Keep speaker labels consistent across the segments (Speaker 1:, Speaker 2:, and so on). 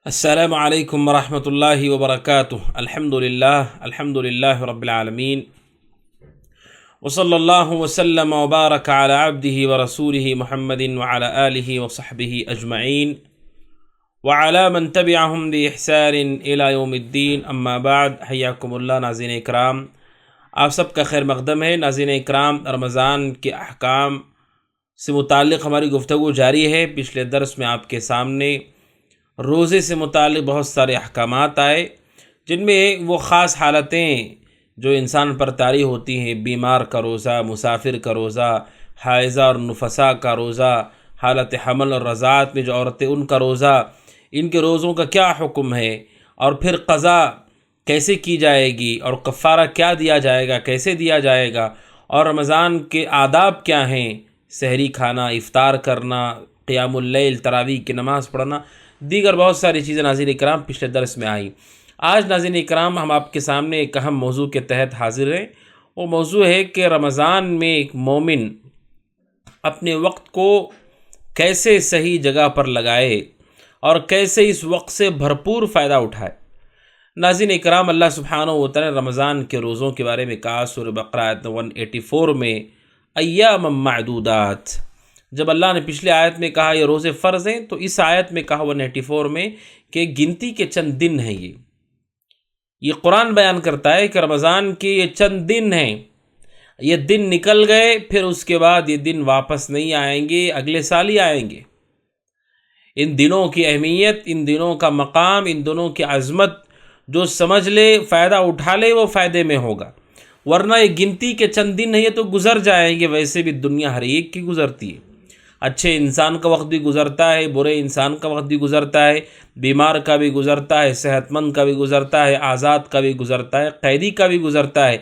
Speaker 1: السلام علیکم ورحمۃ اللہ وبرکاتہ۔ الحمد للہ رب العالمین، وصلی اللہ وسلم وبارک علی عبدہ ورسولہ محمد وعلی آلہ وصحبہ اجمعین وعلی من تبعہم بإحسان الی یوم الدین، اما بعد۔ حیاکم اللہ ناظرین اکرام، آپ سب کا خیر مقدم ہے۔ ناظرین اکرام، رمضان کے احکام سے متعلق ہماری گفتگو جاری ہے۔ پچھلے درس میں آپ کے سامنے روزے سے متعلق بہت سارے احکامات آئے، جن میں وہ خاص حالتیں جو انسان پر طاری ہوتی ہیں: بیمار کا روزہ، مسافر کا روزہ، حائضہ اور نفساء کا روزہ، حالت حمل اور رضاعت میں جو عورتیں ان کا روزہ، ان کے روزوں کا کیا حکم ہے، اور پھر قضا کیسے کی جائے گی، اور کفارہ کیا دیا جائے گا، کیسے دیا جائے گا، اور رمضان کے آداب کیا ہیں: سحری کھانا، افطار کرنا، قیام اللیل، تراویح کی نماز پڑھنا، دیگر بہت ساری چیزیں ناظرین اکرام پچھلے درس میں آئیں۔ آج ناظرین اکرام ہم آپ کے سامنے ایک اہم موضوع کے تحت حاضر ہیں۔ وہ موضوع ہے کہ رمضان میں ایک مومن اپنے وقت کو کیسے صحیح جگہ پر لگائے اور کیسے اس وقت سے بھرپور فائدہ اٹھائے۔ ناظرین اکرام، اللہ سبحانہ و تعالی نے رمضان کے روزوں کے بارے میں کہا سورہ بقرہ آیت 184 میں، ایام معدودات۔ جب اللہ نے پچھلے آیت میں کہا یہ روزے فرض ہیں، تو اس آیت میں کہا 184 میں کہ گنتی کے چند دن ہیں۔ یہ قرآن بیان کرتا ہے کہ رمضان کے یہ چند دن ہیں، یہ دن نکل گئے، پھر اس کے بعد یہ دن واپس نہیں آئیں گے، اگلے سال ہی آئیں گے۔ ان دنوں کی اہمیت، ان دنوں کا مقام، ان دنوں کی عظمت جو سمجھ لے، فائدہ اٹھا لے، وہ فائدے میں ہوگا۔ ورنہ یہ گنتی کے چند دن ہیں، یہ تو گزر جائیں گے۔ ویسے بھی دنیا ہر ایک کی گزرتی ہے۔ اچھے انسان کا وقت بھی گزرتا ہے، برے انسان کا وقت بھی گزرتا ہے، بیمار کا بھی گزرتا ہے، صحت مند کا بھی گزرتا ہے، آزاد کا بھی گزرتا ہے، قیدی کا بھی گزرتا ہے،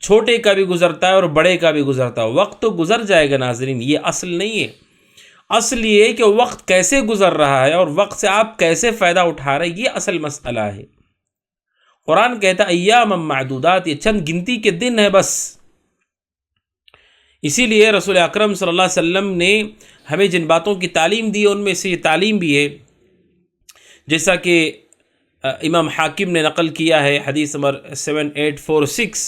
Speaker 1: چھوٹے کا بھی گزرتا ہے اور بڑے کا بھی گزرتا ہے۔ وقت تو گزر جائے گا ناظرین، یہ اصل نہیں ہے۔ اصل یہ ہے کہ وقت کیسے گزر رہا ہے اور وقت سے آپ کیسے فائدہ اٹھا رہے ہیں، یہ اصل مسئلہ ہے۔ قرآن کہتا ہے ایام معدودات، یہ چند گنتی کے دن ہیں بس۔ اسی لیے رسول اکرم صلی اللہ علیہ وسلم نے ہمیں جن باتوں کی تعلیم دی، ان میں سے یہ تعلیم بھی ہے، جیسا کہ امام حاکم نے نقل کیا ہے، حدیث نمبر 7846،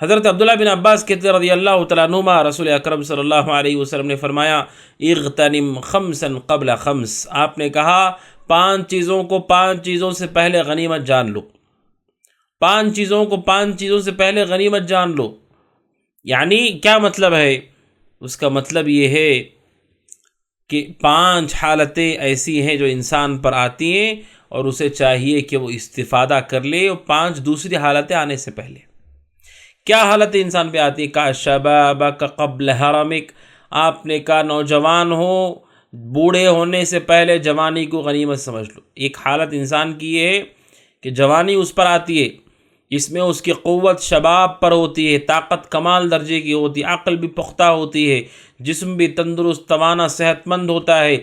Speaker 1: حضرت عبداللہ بن عباس کہتے ہیں رضی اللہ تعالیٰ عنہما، رسول اکرم صلی اللہ علیہ وسلم نے فرمایا، اغتنم خمسا قبل خمس۔ آپ نے کہا 5 چیزوں کو 5 چیزوں سے پہلے غنیمت جان لو۔ 5 چیزوں کو 5 چیزوں سے پہلے غنیمت جان لو۔ یعنی کیا مطلب ہے؟ اس کا مطلب یہ ہے کہ 5 حالتیں ایسی ہیں جو انسان پر آتی ہیں اور اسے چاہیے کہ وہ استفادہ کر لے، اور 5 دوسری حالتیں آنے سے پہلے۔ کیا حالتیں انسان پہ آتی ہیں؟ کا شبابک قبل حرمک، آپ نے کہا نوجوان ہو، بوڑھے ہونے سے پہلے جوانی کو غنیمت سمجھ لو۔ ایک حالت انسان کی یہ ہے کہ جوانی اس پر آتی ہے، اس میں اس کی قوت شباب پر ہوتی ہے، طاقت کمال درجے کی ہوتی ہے، عقل بھی پختہ ہوتی ہے، جسم بھی تندرست توانا صحت مند ہوتا ہے،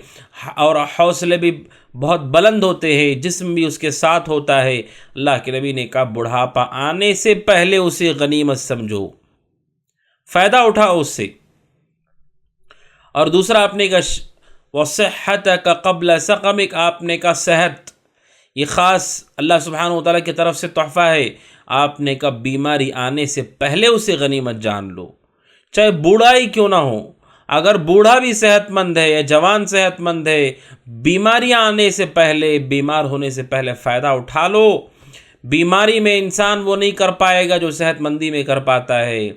Speaker 1: اور حوصلے بھی بہت بلند ہوتے ہیں، جسم بھی اس کے ساتھ ہوتا ہے۔ اللہ کے نبی نے کہا بڑھاپا آنے سے پہلے اسے غنیمت سمجھو، فائدہ اٹھاؤ اس سے۔ اور دوسرا آپ نے کہا وصحتک قبل سقمک، آپ نے کہا صحت، یہ خاص اللہ سبحانہ و تعالیٰ کی طرف سے تحفہ ہے۔ آپ نے کہا بیماری آنے سے پہلے اسے غنیمت جان لو، چاہے بوڑھا ہی کیوں نہ ہو۔ اگر بوڑھا بھی صحت مند ہے یا جوان صحت مند ہے، بیماریاں آنے سے پہلے، بیمار ہونے سے پہلے فائدہ اٹھا لو۔ بیماری میں انسان وہ نہیں کر پائے گا جو صحت مندی میں کر پاتا ہے۔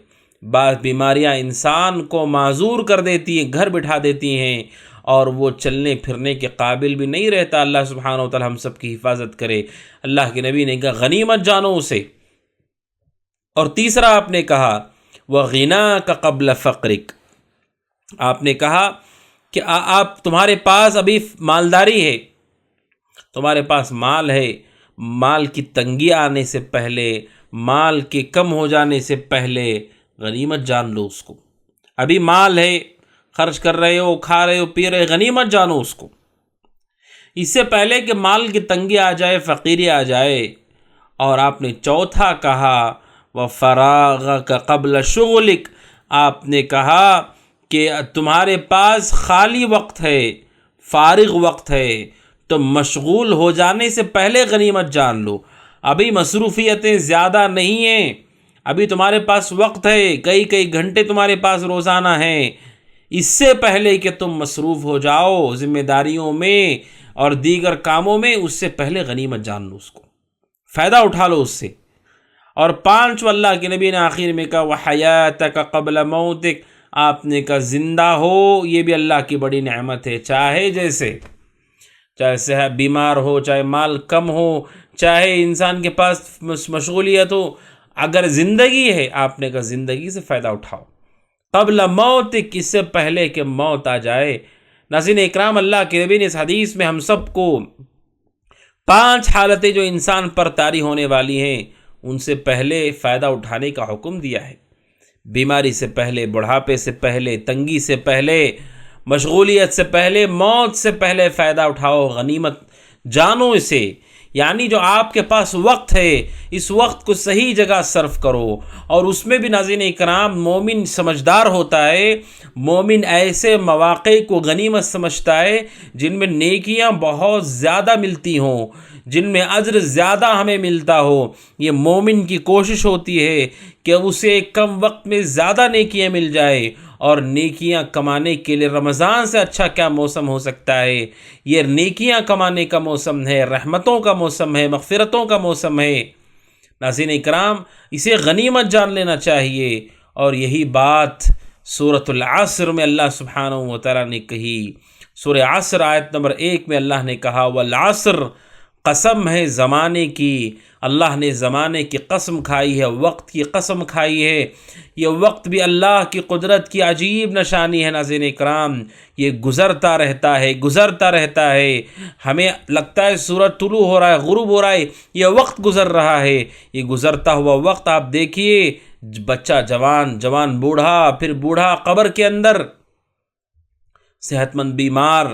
Speaker 1: بعض بیماریاں انسان کو معذور کر دیتی ہیں، گھر بٹھا دیتی ہیں، اور وہ چلنے پھرنے کے قابل بھی نہیں رہتا۔ اللہ سبحانہ و تعالی ہم سب کی حفاظت کرے۔ اللہ کے نبی نے کہا غنیمت جانو اسے۔ اور تیسرا آپ نے کہا وَغِنَاكَ قَبْلَ فَقْرِكَ، آپ نے کہا کہ آپ تمہارے پاس ابھی مالداری ہے، تمہارے پاس مال ہے، مال کی تنگی آنے سے پہلے، مال کے کم ہو جانے سے پہلے غنیمت جان لو اس کو۔ ابھی مال ہے، خرچ کر رہے ہو، کھا رہے ہو، پی رہے، غنیمت جانو اس کو، اس سے پہلے کہ مال کی تنگی آ جائے، فقیری آ جائے۔ اور آپ نے چوتھا کہا وَفَرَاغَكَ قَبْلَ شُغْلِكَ، آپ نے کہا کہ تمہارے پاس خالی وقت ہے، فارغ وقت ہے، تو مشغول ہو جانے سے پہلے غنیمت جان لو. ابھی مصروفیتیں زیادہ نہیں ہیں، ابھی تمہارے پاس وقت ہے، کئی گھنٹے تمہارے پاس روزانہ ہیں. اس سے پہلے کہ تم مصروف ہو جاؤ ذمہ داریوں میں اور دیگر کاموں میں، اس سے پہلے غنیمت جان لو، اس کو فائدہ اٹھا لو اس سے. اور 5 اللہ کے نبی نے آخر میں کہا وَحَيَاتَكَ قَبْلَ مَوْتِكَ، آپ نے کہا زندہ ہو یہ بھی اللہ کی بڑی نعمت ہے. چاہے صحت بیمار ہو، چاہے مال کم ہو، چاہے انسان کے پاس مشغولیت ہو، اگر زندگی ہے آپ نے کہا زندگی سے فائدہ اٹھاؤ. قبل موتک، اس سے پہلے کہ موت آ جائے. ناظرین اکرام، اللہ کے نبی نے اس حدیث میں ہم سب کو 5 حالتیں جو انسان پر طاری ہونے والی ہیں ان سے پہلے فائدہ اٹھانے کا حکم دیا ہے. بیماری سے پہلے، بڑھاپے سے پہلے، تنگی سے پہلے، مشغولیت سے پہلے، موت سے پہلے فائدہ اٹھاؤ، غنیمت جانو اسے. یعنی جو آپ کے پاس وقت ہے اس وقت کو صحیح جگہ صرف کرو. اور اس میں بھی ناظرین اکرام مومن سمجھدار ہوتا ہے، مومن ایسے مواقع کو غنیمت سمجھتا ہے جن میں نیکیاں بہت زیادہ ملتی ہوں، جن میں اجر زیادہ ہمیں ملتا ہو. یہ مومن کی کوشش ہوتی ہے کہ اسے کم وقت میں زیادہ نیکیاں مل جائے. اور نیکیاں کمانے کے لیے رمضان سے اچھا کیا موسم ہو سکتا ہے؟ یہ نیکیاں کمانے کا موسم ہے، رحمتوں کا موسم ہے، مغفرتوں کا موسم ہے. ناظرین اکرام، اسے غنیمت جان لینا چاہیے. اور یہی بات سورۃ العصر میں اللہ سبحانہ و تعالیٰ نے کہی. سورہ عصر آیت نمبر 1 میں اللہ نے کہا والعصر، قسم ہے زمانے کی. اللہ نے زمانے کی قسم کھائی ہے، وقت کی قسم کھائی ہے. یہ وقت بھی اللہ کی قدرت کی عجیب نشانی ہے. ناظرین اکرام، یہ گزرتا رہتا ہے. ہمیں لگتا ہے سورج طلوع ہو رہا ہے، غروب ہو رہا ہے، یہ وقت گزر رہا ہے. یہ گزرتا ہوا وقت آپ دیکھیے، بچہ جوان بوڑھا، پھر بوڑھا قبر کے اندر، صحت مند بیمار،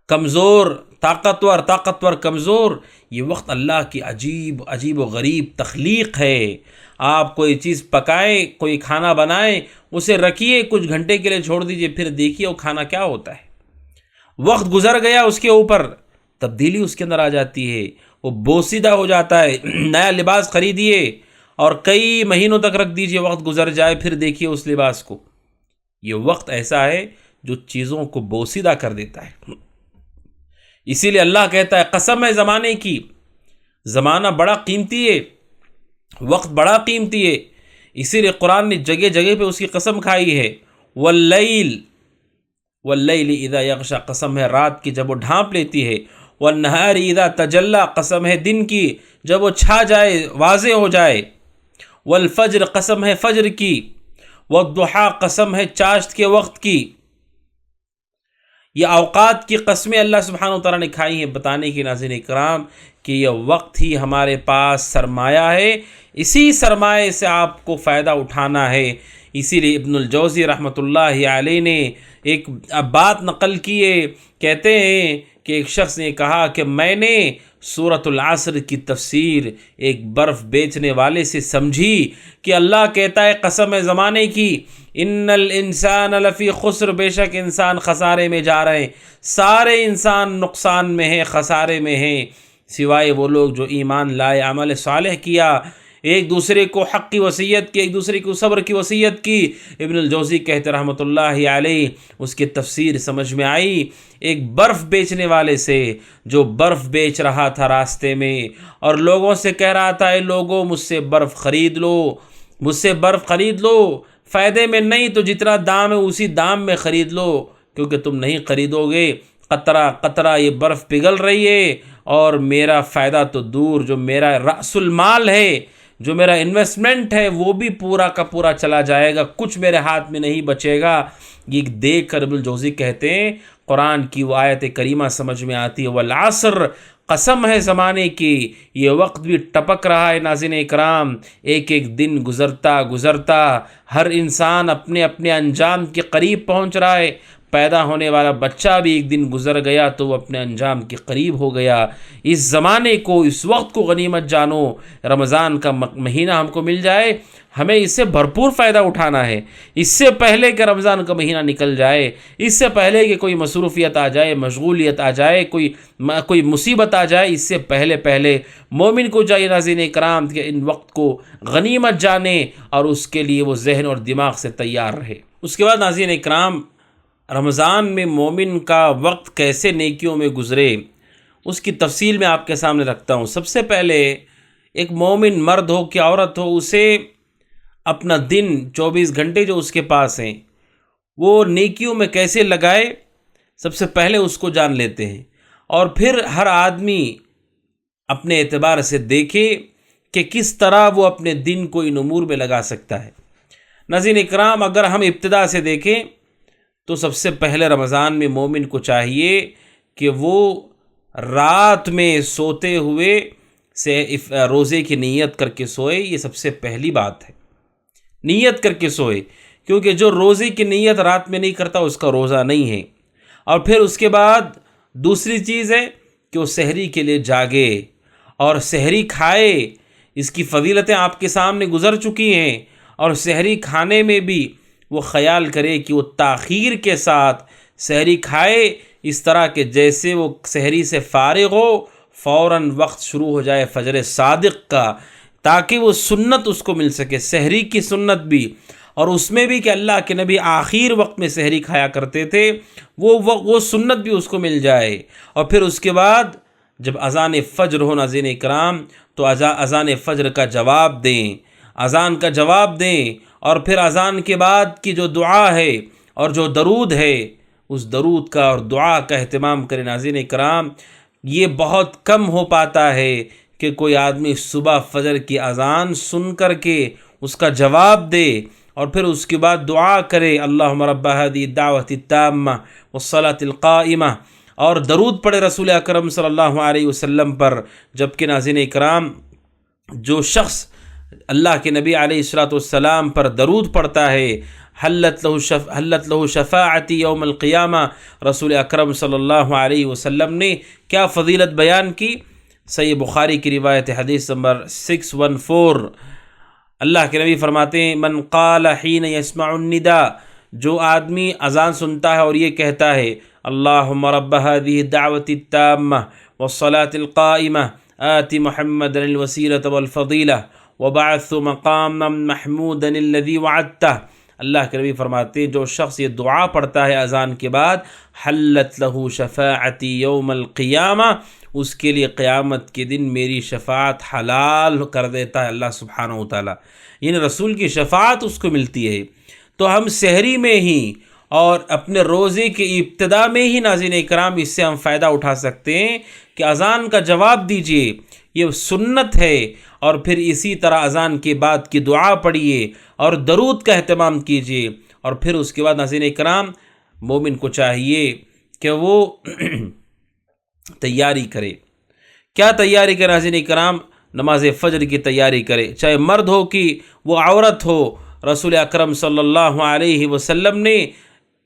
Speaker 1: کمزور طاقتور کمزور. یہ وقت اللہ کی عجیب و غریب تخلیق ہے. آپ کوئی چیز پکائیں، کوئی کھانا بنائیں، اسے رکھیے، کچھ گھنٹے کے لیے چھوڑ دیجئے، پھر دیکھیے وہ کھانا کیا ہوتا ہے. وقت گزر گیا، اس کے اوپر تبدیلی اس کے اندر آ جاتی ہے، وہ بوسیدہ ہو جاتا ہے. نیا لباس خریدیے اور کئی مہینوں تک رکھ دیجئے، وقت گزر جائے، پھر دیکھیے اس لباس کو. یہ وقت ایسا ہے جو چیزوں کو بوسیدہ کر دیتا ہے. اسی لیے اللہ کہتا ہے قسم ہے زمانے کی، زمانہ بڑا قیمتی ہے، وقت بڑا قیمتی ہے. اسی لیے قرآن نے جگہ جگہ پہ اس کی قسم کھائی ہے. واللیل اذا یغشا، قسم ہے رات کی جب وہ ڈھانپ لیتی ہے. والنہار اذا تجلی، قسم ہے دن کی جب وہ چھا جائے، واضح ہو جائے. والفجر، قسم ہے فجر کی. والضحیٰ، قسم ہے چاشت کے وقت کی. یہ اوقات کی قسمیں اللہ سبحانہ وتعالیٰ نے کھائی ہیں بتانے کی ناظرین اکرام کہ یہ وقت ہی ہمارے پاس سرمایہ ہے، اسی سرمایہ سے آپ کو فائدہ اٹھانا ہے. اسی لیے ابن الجوزی رحمۃ اللہ علیہ نے ایک بات نقل کی ہے، کہتے ہیں کہ ایک شخص نے کہا کہ میں نے سورۃ العصر کی تفسیر ایک برف بیچنے والے سے سمجھی کہ اللہ کہتا ہے قسم ہے زمانے کی، ان الانسان لفی خسر، بے شک انسان خسارے میں جا رہے ہیں، سارے انسان نقصان میں ہیں، خسارے میں ہیں، سوائے وہ لوگ جو ایمان لائے، عمل صالح کیا، ایک دوسرے کو حق کی وصیت کی، ایک دوسرے کو صبر کی وصیت کی. ابن الجوزی کہتے رحمۃ اللہ علیہ، اس کی تفسیر سمجھ میں آئی ایک برف بیچنے والے سے، جو برف بیچ رہا تھا راستے میں اور لوگوں سے کہہ رہا تھا اے لوگوں مجھ سے برف خرید لو، فائدے میں نہیں تو جتنا دام ہے اسی دام میں خرید لو، کیونکہ تم نہیں خریدو گے قطرہ قطرہ یہ برف پگھل رہی ہے اور میرا فائدہ تو دور، جو میرا رأس المال ہے، جو میرا انویسٹمنٹ ہے وہ بھی پورا کا پورا چلا جائے گا، کچھ میرے ہاتھ میں نہیں بچے گا. یہ دیکھ کر ابن الجوزی کہتے ہیں قرآن کی وہ آیت کریمہ سمجھ میں آتی ہے والعصر، قسم ہے زمانے کی، یہ وقت بھی ٹپک رہا ہے. ناظرین اکرام، ایک ایک دن گزرتا ہر انسان اپنے انجام کے قریب پہنچ رہا ہے. پیدا ہونے والا بچہ بھی ایک دن گزر گیا تو وہ اپنے انجام کے قریب ہو گیا۔ اس زمانے کو، اس وقت کو غنیمت جانو۔ رمضان کا مہینہ ہم کو مل جائے، ہمیں اس سے بھرپور فائدہ اٹھانا ہے۔ اس سے پہلے کہ رمضان کا مہینہ نکل جائے، اس سے پہلے کہ کوئی مصروفیت آ جائے، مشغولیت آ جائے، کوئی مصیبت آ جائے، اس سے پہلے مومن کو چاہیے ناظرین کرام کہ ان وقت کو غنیمت جانے اور اس کے لیے وہ ذہن اور دماغ سے تیار رہے۔ اس کے بعد ناظرین کرام، رمضان میں مومن کا وقت کیسے نیکیوں میں گزرے، اس کی تفصیل میں آپ کے سامنے رکھتا ہوں۔ سب سے پہلے ایک مومن مرد ہو کہ عورت ہو، اسے اپنا دن 24 گھنٹے جو اس کے پاس ہیں وہ نیکیوں میں کیسے لگائے، سب سے پہلے اس کو جان لیتے ہیں، اور پھر ہر آدمی اپنے اعتبار سے دیکھے کہ کس طرح وہ اپنے دن کو ان امور میں لگا سکتا ہے۔ ناظرین اکرام، اگر ہم ابتدا سے دیکھیں تو سب سے پہلے رمضان میں مومن کو چاہیے کہ وہ رات میں سوتے ہوئے سے روزے کی نیت کر کے سوئے۔ یہ سب سے پہلی بات ہے، نیت کر کے سوئے، کیونکہ جو روزے کی نیت رات میں نہیں کرتا اس کا روزہ نہیں ہے۔ اور پھر اس کے بعد دوسری چیز ہے کہ وہ سحری کے لیے جاگے اور سحری کھائے۔ اس کی فضیلتیں آپ کے سامنے گزر چکی ہیں، اور سحری کھانے میں بھی وہ خیال کرے کہ وہ تاخیر کے ساتھ سحری کھائے، اس طرح کہ جیسے وہ سحری سے فارغ ہو فوراً وقت شروع ہو جائے فجر صادق کا، تاکہ وہ سنت اس کو مل سکے، سحری کی سنت بھی، اور اس میں بھی کہ اللہ کے نبی آخر وقت میں سحری کھایا کرتے تھے، وہ سنت بھی اس کو مل جائے۔ اور پھر اس کے بعد جب اذان فجر ہو ناظرین اکرام تو اذان فجر کا جواب دیں، اذان کا جواب دیں، اور پھر اذان کے بعد کی جو دعا ہے اور جو درود ہے اس درود کا اور دعا کا اہتمام کریں۔ ناظرین اکرام، یہ بہت کم ہو پاتا ہے کہ کوئی آدمی صبح فجر کی اذان سن کر کے اس کا جواب دے اور پھر اس کے بعد دعا کرے، اللہم رب ہذہ الدعوۃ التامہ والصلاۃ القائمہ، اور درود پڑھے رسول اکرم صلی اللہ علیہ وسلم پر۔ جبکہ ناظرین اکرام، جو شخص اللہ کے نبی علیہ الصلوۃ والسلام پر درود پڑھتا ہے، حلت لہ شفاعتی یوم القیامہ، رسول اکرم صلی اللہ علیہ وسلم نے کیا فضیلت بیان کی۔ صحیح بخاری کی روایت حدیث نمبر 614، اللہ کے نبی فرماتے ہیں، من قال حین یسمع النداء، جو آدمی اذان سنتا ہے اور یہ کہتا ہے، اللہم رب هذه الدعوة التامة والصلاة القائمة آت محمد الوسیلۃ والفضیلہ وبعث مقاما محمودا الذی وعدتہ، اللہ کے نبی فرماتے ہیں جو شخص یہ دعا پڑھتا ہے اذان کے بعد، حلت لہ شفاعتی یوم القیامہ، اس کے لیے قیامت کے دن میری شفاعت حلال کر دیتا ہے اللہ سبحانہ و تعالیٰ، یعنی رسول کی شفاعت اس کو ملتی ہے۔ تو ہم سحری میں ہی اور اپنے روزے کی ابتدا میں ہی ناظرین اکرام اس سے ہم فائدہ اٹھا سکتے ہیں کہ اذان کا جواب دیجئے، یہ سنت ہے، اور پھر اسی طرح اذان کے بعد کی دعا پڑھیے اور درود کا اہتمام کیجیے۔ اور پھر اس کے بعد ناظرین اکرام، مومن کو چاہیے کہ وہ تیاری کرے۔ کیا تیاری کرے ناظرین اکرام؟ نماز فجر کی تیاری کرے، چاہے مرد ہو کہ وہ عورت ہو۔ رسول اکرم صلی اللہ علیہ وسلم نے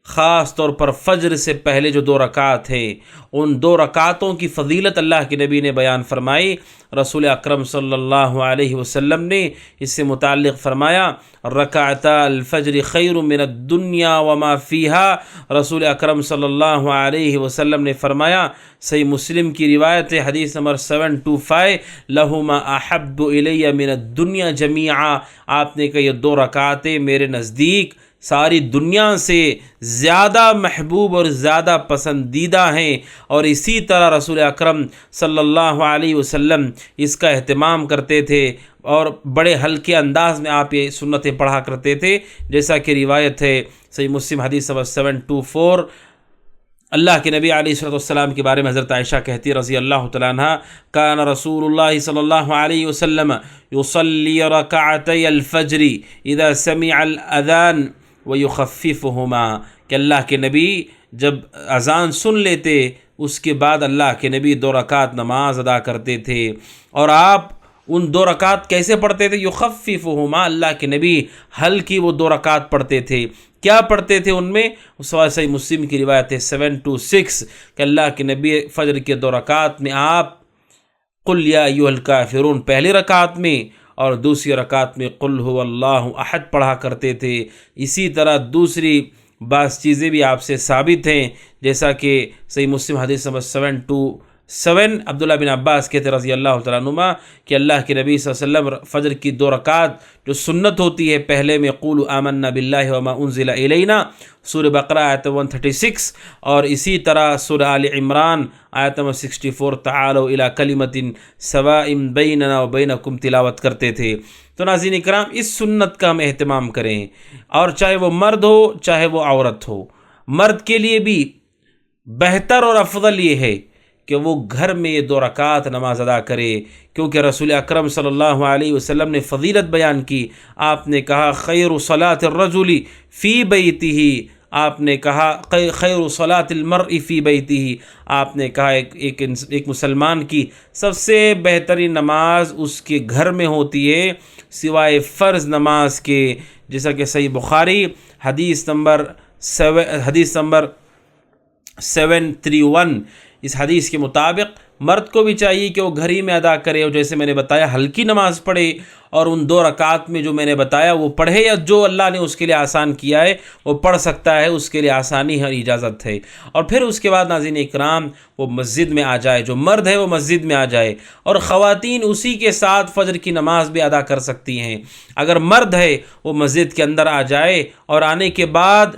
Speaker 1: خاص طور پر فجر سے پہلے جو 2 رکعات ہیں، ان 2 رکعتوں کی فضیلت اللہ کے نبی نے بیان فرمائی۔ رسول اکرم صلی اللہ علیہ وسلم نے اس سے متعلق فرمایا، رکعتا الفجر خیر من الدنیا وما فیہا، رسول اکرم صلی اللہ علیہ وسلم نے فرمایا، صحیح مسلم کی روایت ہے حدیث نمبر 725، لہما احب الی من الدنیا جمیعا، آپ نے کہا یہ 2 رکعتیں میرے نزدیک ساری دنیا سے زیادہ محبوب اور زیادہ پسندیدہ ہیں۔ اور اسی طرح رسول اکرم صلی اللہ علیہ وسلم اس کا اہتمام کرتے تھے اور بڑے ہلکے انداز میں آپ یہ سنتیں پڑھا کرتے تھے، جیسا کہ روایت ہے صحیح مسلم حدیث نمبر 724۔ اللہ کے نبی علیہ الصلوۃ والسلام کے بارے میں حضرت عائشہ کہتی رضی اللہ تعالیٰ عنہ، کان رسول اللہ صلی اللہ علیہ وسلم یصلی رکعتی الفجر اذا سمع الاذان وَيُخَفِّفُهُمَا، کہ اللہ کے نبی جب اذان سن لیتے اس کے بعد اللہ کے نبی 2 رکعت نماز ادا کرتے تھے۔ اور آپ ان 2 رکعت کیسے پڑھتے تھے؟ یخففہما، اللہ کے نبی ہلکی وہ 2 رکعت پڑھتے تھے۔ کیا پڑھتے تھے ان میں؟ صحیح مسلم کی روایت ہے 726 کہ اللہ کے نبی فجر کے 2 رکعت میں آپ قل یا ایھا الکافرون پہلی رکعت میں اور دوسری رکعت میں قل هو اللہ احد پڑھا کرتے تھے۔ اسی طرح دوسری بعض چیزیں بھی آپ سے ثابت ہیں، جیسا کہ صحیح مسلم حدیث نمبر 727 عبداللہ بن عباس کہتے رضی اللہ تعالیٰ عنہما کہ اللہ کے نبی صلی اللہ علیہ وسلم فجر کی 2 رکعت جو سنت ہوتی ہے، پہلے میں قولوا آمنا باللہ وما انزل الینا سورہ بقرہ آیت 136، اور اسی طرح سورہ آل عمران آیت نمبر 64 تعالوا الی کلمۃ سواء بیننا وبینکم تلاوت کرتے تھے۔ تو ناظرین کرام، اس سنت کا ہم اہتمام کریں، اور چاہے وہ مرد ہو چاہے وہ عورت ہو۔ مرد کے لیے بھی بہتر اور افضل یہ ہے کہ وہ گھر میں یہ 2 رکعت نماز ادا کرے، کیونکہ رسول اکرم صلی اللہ علیہ وسلم نے فضیلت بیان کی۔ آپ نے کہا خیر صلاۃ الرجل فی بیتہ، آپ نے کہا خیر صلاۃ المرء فی بیتہ، آپ نے کہا ایک مسلمان کی سب سے بہترین نماز اس کے گھر میں ہوتی ہے سوائے فرض نماز کے، جیسا کہ صحیح بخاری حدیث نمبر 731، اس حدیث کے مطابق مرد کو بھی چاہیے کہ وہ گھر ہی میں ادا کرے، اور جیسے میں نے بتایا ہلکی نماز پڑھے، اور ان 2 رکعت میں جو میں نے بتایا وہ پڑھے، یا جو اللہ نے اس کے لیے آسان کیا ہے وہ پڑھ سکتا ہے، اس کے لیے آسانی ہے اور اجازت ہے۔ اور پھر اس کے بعد ناظرین اکرام وہ مسجد میں آ جائے، جو مرد ہے وہ مسجد میں آ جائے، اور خواتین اسی کے ساتھ فجر کی نماز بھی ادا کر سکتی ہیں۔ اگر مرد ہے وہ مسجد کے اندر آ جائے، اور آنے کے بعد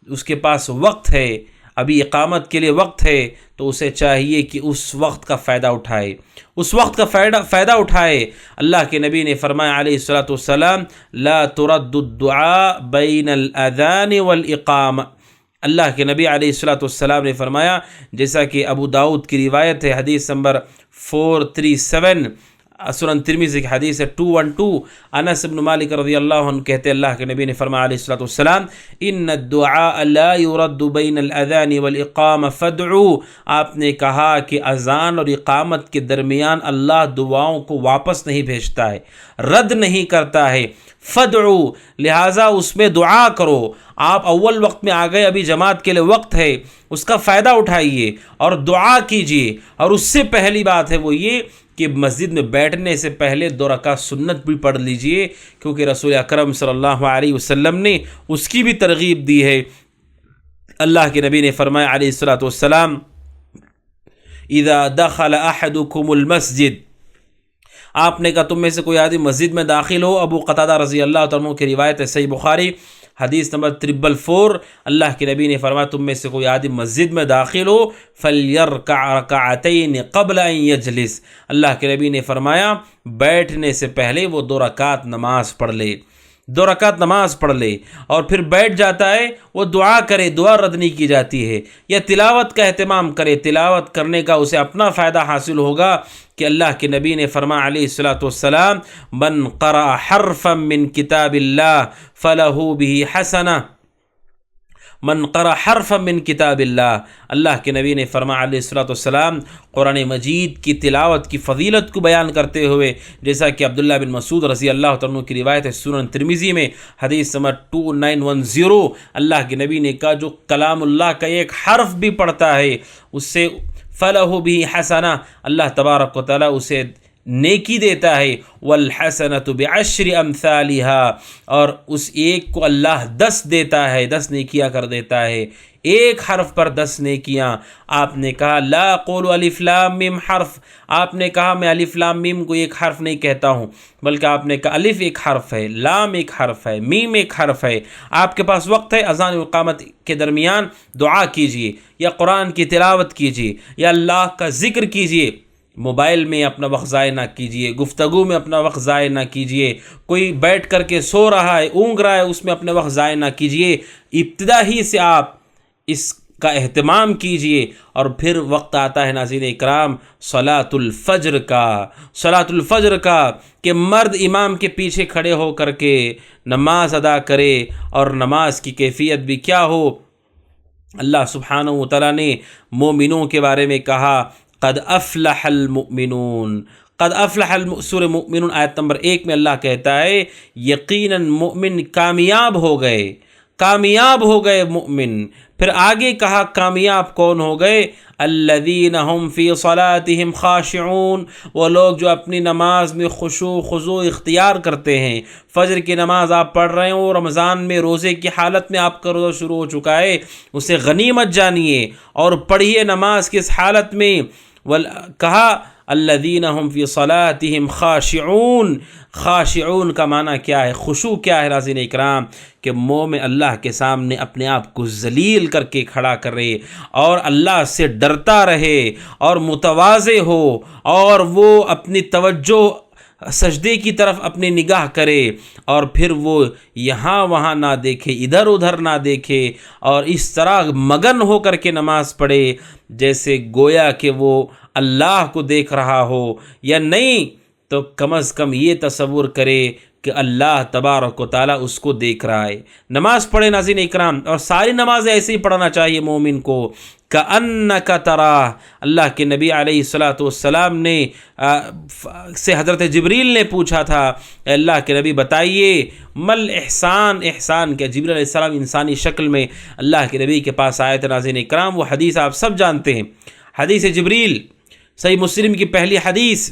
Speaker 1: اس کے پاس وقت ہے، ابھی اقامت کے لیے وقت ہے، تو اسے چاہیے کہ اس وقت کا فائدہ اٹھائے، اس وقت کا فائدہ اٹھائے۔ اللہ کے نبی نے فرمایا علیہ الصلاۃ والسلام لا ترد الدعاء بین الاذان والاقامہ، اللہ کے نبی علیہ الصلاۃ والسلام نے فرمایا، جیسا کہ ابو داؤد کی روایت ہے حدیث نمبر 437، سنن ترمذی کی حدیث ہے 212، انس بن مالک رضی اللہ عنہ کہتے ہیں اللہ کے نبی نے فرمایا علیہ الصلوۃ والسلام ان الدعاء لا يرد بین الاذان والاقامہ فادعوا، آپ نے کہا کہ اذان اور اقامت کے درمیان اللہ دعاؤں کو واپس نہیں بھیجتا ہے، رد نہیں کرتا ہے، فادعوا، لہٰذا اس میں دعا کرو۔ آپ اول وقت میں آ گئے، ابھی جماعت کے لیے وقت ہے، اس کا فائدہ اٹھائیے اور دعا کیجیے۔ اور اس سے پہلی بات ہے وہ یہ کہ مسجد میں بیٹھنے سے پہلے 2 رکعت سنت بھی پڑھ لیجئے، کیونکہ رسول اکرم صلی اللہ علیہ وسلم نے اس کی بھی ترغیب دی ہے۔ اللہ کے نبی نے فرمایا علیہ الصلوۃ والسلام اذا دخل احدکم المسجد، آپ نے کہا تم میں سے کوئی آدمی مسجد میں داخل ہو، ابو قتادہ رضی اللہ تعالیٰ عنہ کی روایت ہے صحیح بخاری حدیث نمبر 444، اللہ کے نبی نے فرمایا تم میں سے کوئی آدمی مسجد میں داخل ہو فَلْيَرْكَعْ رَكَعَتَيْنِ قَبْلَ أَنْ يَجْلِسَ، اللہ کے نبی نے فرمایا بیٹھنے سے پہلے وہ 2 رکعت نماز پڑھ لے، 2 رکعت نماز پڑھ لے، اور پھر بیٹھ جاتا ہے وہ دعا کرے، دعا رد نہیں کی جاتی ہے، یا تلاوت کا اہتمام کرے، تلاوت کرنے کا اسے اپنا فائدہ حاصل ہوگا کہ اللہ کے نبی نے فرمایا علیہ الصلوۃ والسلام من قرأ حرفا من کتاب اللہ فلہ بہ حسنہ، من قرأ حرفا من کتاب اللہ، اللہ کے نبی نے فرمایا علیہ الصلوۃ والسلام قرآن مجید کی تلاوت کی فضیلت کو بیان کرتے ہوئے، جیسا کہ عبداللہ بن مسعود رضی اللہ تعالیٰ عنہ کی روایت ہے سنن ترمذی میں حدیث نمبر 2910، اللہ کے نبی نے کہا جو کلام اللہ کا ایک حرف بھی پڑھتا ہے اس سے فلہ بھی حسنہ، اللہ تبارک و تعالیٰ اسے نیکی دیتا ہے، والحسنۃ بعشر امثالها، اور اس ایک کو اللہ 10 دیتا ہے، 10 نیکیاں کر دیتا ہے، ایک حرف پر 10 نیکیاں۔ آپ نے کہا لا اقول الف لام میم حرف، آپ نے کہا میں الف لام میم کو ایک حرف نہیں کہتا ہوں، بلکہ آپ نے کہا الف ایک حرف ہے، لام ایک حرف ہے، میم ایک حرف ہے۔ آپ کے پاس وقت ہے، اذان و اقامت کے درمیان دعا کیجیے، یا قرآن کی تلاوت کیجیے، یا اللہ کا ذکر کیجیے، موبائل میں اپنا وقت ضائع نہ کیجیے، گفتگو میں اپنا وقت ضائع نہ کیجیے، کوئی بیٹھ کر کے سو رہا ہے، اونگ رہا ہے، اس میں اپنے وقت ضائع نہ کیجیے، ابتدا ہی سے آپ اس کا اہتمام کیجیے۔ اور پھر وقت آتا ہے ناظرین اکرام صلاۃ الفجر کا، صلاۃ الفجر کا، کہ مرد امام کے پیچھے کھڑے ہو کر کے نماز ادا کرے، اور نماز کی کیفیت بھی کیا ہو۔ اللہ سبحانہ و تعالیٰ نے مومنوں کے بارے میں کہا قد افلح المؤمنون، قد افلح سورہ مؤمنون آیت نمبر 1 میں اللہ کہتا ہے یقیناً مؤمن کامیاب ہو گئے، کامیاب ہو گئے مومن۔ پھر آگے کہا کامیاب کون ہو گئے؟ الذین هم فی صلاتہم خاشعون، وہ لوگ جو اپنی نماز میں خشوع خضوع اختیار کرتے ہیں۔ فجر کی نماز آپ پڑھ رہے ہو، رمضان میں روزے کی حالت میں آپ کا روزہ شروع ہو چکا ہے، اسے غنیمت جانیے اور پڑھیے نماز کس حالت میں۔ کہا الذین هم فی صلاتہم خاشعون۔ خاشعون کا معنی کیا ہے؟ خشوع کیا ہے ناظرین اکرام؟ کہ مومن اللہ کے سامنے اپنے آپ کو ذلیل کر کے کھڑا کرے اور اللہ سے ڈرتا رہے اور متواضع ہو، اور وہ اپنی توجہ سجدے کی طرف اپنی نگاہ کرے، اور پھر وہ یہاں وہاں نہ دیکھے، ادھر ادھر نہ دیکھے، اور اس طرح مگن ہو کر کے نماز پڑھے جیسے گویا کہ وہ اللہ کو دیکھ رہا ہو، یا نہیں تو کم از کم یہ تصور کرے کہ اللہ تبارک و تعالیٰ اس کو دیکھ رہا ہے۔ نماز پڑھے ناظرین اکرام، اور ساری نمازیں ایسے ہی پڑھنا چاہیے مومن کو، کأنک تراہ۔ اللہ کے نبی علیہ السلام نے سے حضرت جبریل نے پوچھا تھا، اے اللہ کے نبی بتائیے مل احسان، احسان کیا؟ جبریل علیہ السلام انسانی شکل میں اللہ کے نبی کے پاس آئے تھے ناظرین اکرام۔ وہ حدیث آپ سب جانتے ہیں، حدیث جبریل، صحیح مسلم کی پہلی حدیث۔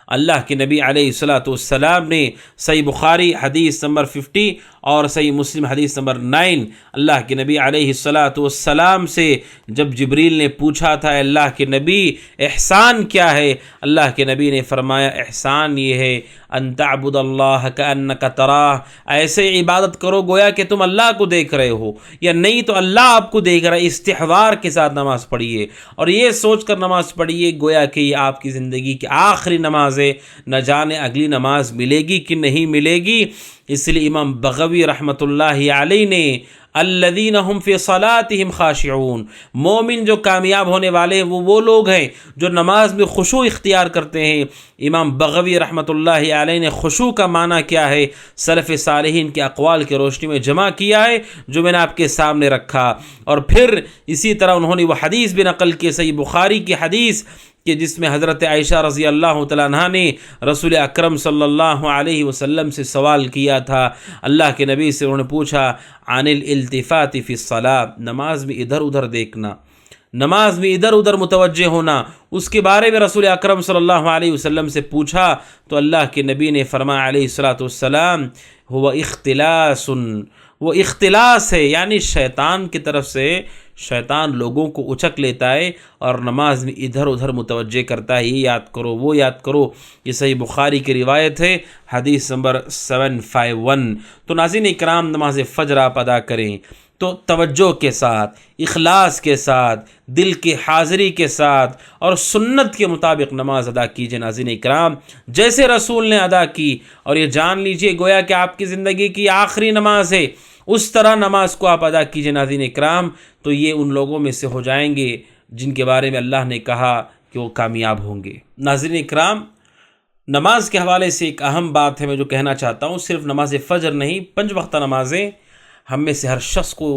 Speaker 1: اللہ کے نبی علیہ السلام نے صحیح بخاری حدیث نمبر 50 اور صحیح مسلم حدیث نمبر 9، اللہ کے نبی علیہ السلام سے جب جبریل نے پوچھا تھا اے اللہ کے نبی احسان کیا ہے، اللہ کے نبی نے فرمایا احسان یہ ہے ان تعبد اللہ کأنک تراہ، ایسے عبادت کرو گویا کہ تم اللہ کو دیکھ رہے ہو، یا نہیں تو اللہ آپ کو دیکھ رہا ہے۔ استحضار کے ساتھ نماز پڑھیے اور یہ سوچ کر نماز پڑھیے گویا کہ یہ آپ کی زندگی کی آخری نماز ہے، نہ جانے اگلی نماز ملے گی کہ نہیں ملے گی۔ اس لیے امام بغوی رحمۃ اللہ علیہ نے الذین هم فی صلاتہم خاشعون، مومن جو کامیاب ہونے والے ہیں وہ لوگ ہیں جو نماز میں خشوع اختیار کرتے ہیں۔ امام بغوی رحمۃ اللہ علیہ نے خشوع کا معنی کیا ہے سلف صالحین کے اقوال کی روشنی میں جمع کیا ہے، جو میں نے آپ کے سامنے رکھا، اور پھر اسی طرح انہوں نے وہ حدیث بھی نقل کی، صحیح بخاری کی حدیث کہ جس میں حضرت عائشہ رضی اللہ تعالیٰ عنہ نے رسول اکرم صلی اللہ علیہ وسلم سے سوال کیا تھا، اللہ کے نبی سے انہوں نے پوچھا عن الالتفات فی الصلاۃ، نماز میں ادھر ادھر دیکھنا، نماز میں ادھر ادھر متوجہ ہونا، اس کے بارے میں رسول اکرم صلی اللہ علیہ وسلم سے پوچھا تو اللہ کے نبی نے فرمایا علیہ السلام ہوا اختلاس، وہ اختلاس ہے، یعنی شیطان کی طرف سے شیطان لوگوں کو اچک لیتا ہے اور نماز میں ادھر ادھر متوجہ کرتا ہے، یہ یاد کرو وہ یاد کرو۔ یہ صحیح بخاری کی روایت ہے، حدیث نمبر 751۔ تو ناظرین اکرام، نماز فجر آپ ادا کریں تو توجہ کے ساتھ، اخلاص کے ساتھ، دل کی حاضری کے ساتھ اور سنت کے مطابق نماز ادا کیجیے ناظرین اکرام، جیسے رسول نے ادا کی، اور یہ جان لیجئے گویا کہ آپ کی زندگی کی آخری نماز ہے، اس طرح نماز کو آپ ادا کیجیے ناظرین اکرام، تو یہ ان لوگوں میں سے ہو جائیں گے جن کے بارے میں اللہ نے کہا کہ وہ کامیاب ہوں گے۔ ناظرین اکرام، نماز کے حوالے سے ایک اہم بات ہے میں جو کہنا چاہتا ہوں، صرف نماز فجر نہیں، 5 وقتہ نمازیں ہم میں سے ہر شخص کو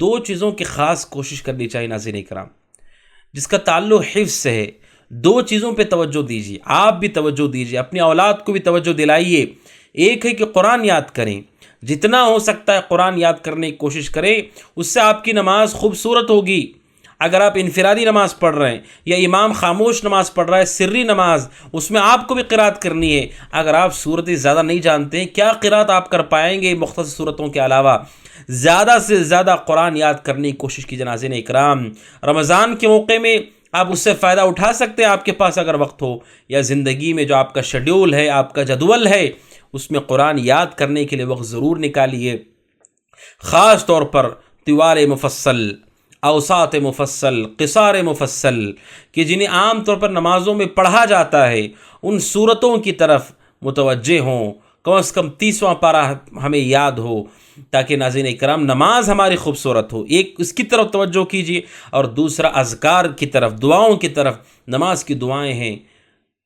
Speaker 1: 2 چیزوں کی خاص کوشش کرنی چاہیے ناظرین اکرام، جس کا تعلق حفظ سے ہے۔ 2 چیزوں پہ توجہ دیجیے، آپ بھی توجہ دیجیے، اپنی اولاد کو بھی توجہ دلائیے۔ ایک ہے کہ قرآن یاد کریں، جتنا ہو سکتا ہے قرآن یاد کرنے کی کوشش کریں، اس سے آپ کی نماز خوبصورت ہوگی۔ اگر آپ انفرادی نماز پڑھ رہے ہیں یا امام خاموش نماز پڑھ رہا ہے، سری نماز، اس میں آپ کو بھی قرات کرنی ہے۔ اگر آپ صورتیں زیادہ نہیں جانتے ہیں، کیا قرات آپ کر پائیں گے مختصر صورتوں کے علاوہ؟ زیادہ سے زیادہ قرآن یاد کرنے کی کوشش کیجیے ناظرین اکرام۔ رمضان کے موقع میں آپ اس سے فائدہ اٹھا سکتے ہیں، آپ کے پاس اگر وقت ہو، یا زندگی میں جو آپ کا شیڈول ہے، آپ کا جدول ہے، اس میں قرآن یاد کرنے کے لیے وقت ضرور نکالیے۔ خاص طور پر طوال مفصل، اوساط مفصل، قصار مفصل، کہ جنہیں عام طور پر نمازوں میں پڑھا جاتا ہے، ان صورتوں کی طرف متوجہ ہوں، کم از کم 30واں پارہ ہمیں یاد ہو، تاکہ ناظرین اکرام نماز ہماری خوبصورت ہو۔ ایک اس کی طرف توجہ کیجیے، اور دوسرا اذکار کی طرف، دعاؤں کی طرف۔ نماز کی دعائیں ہیں،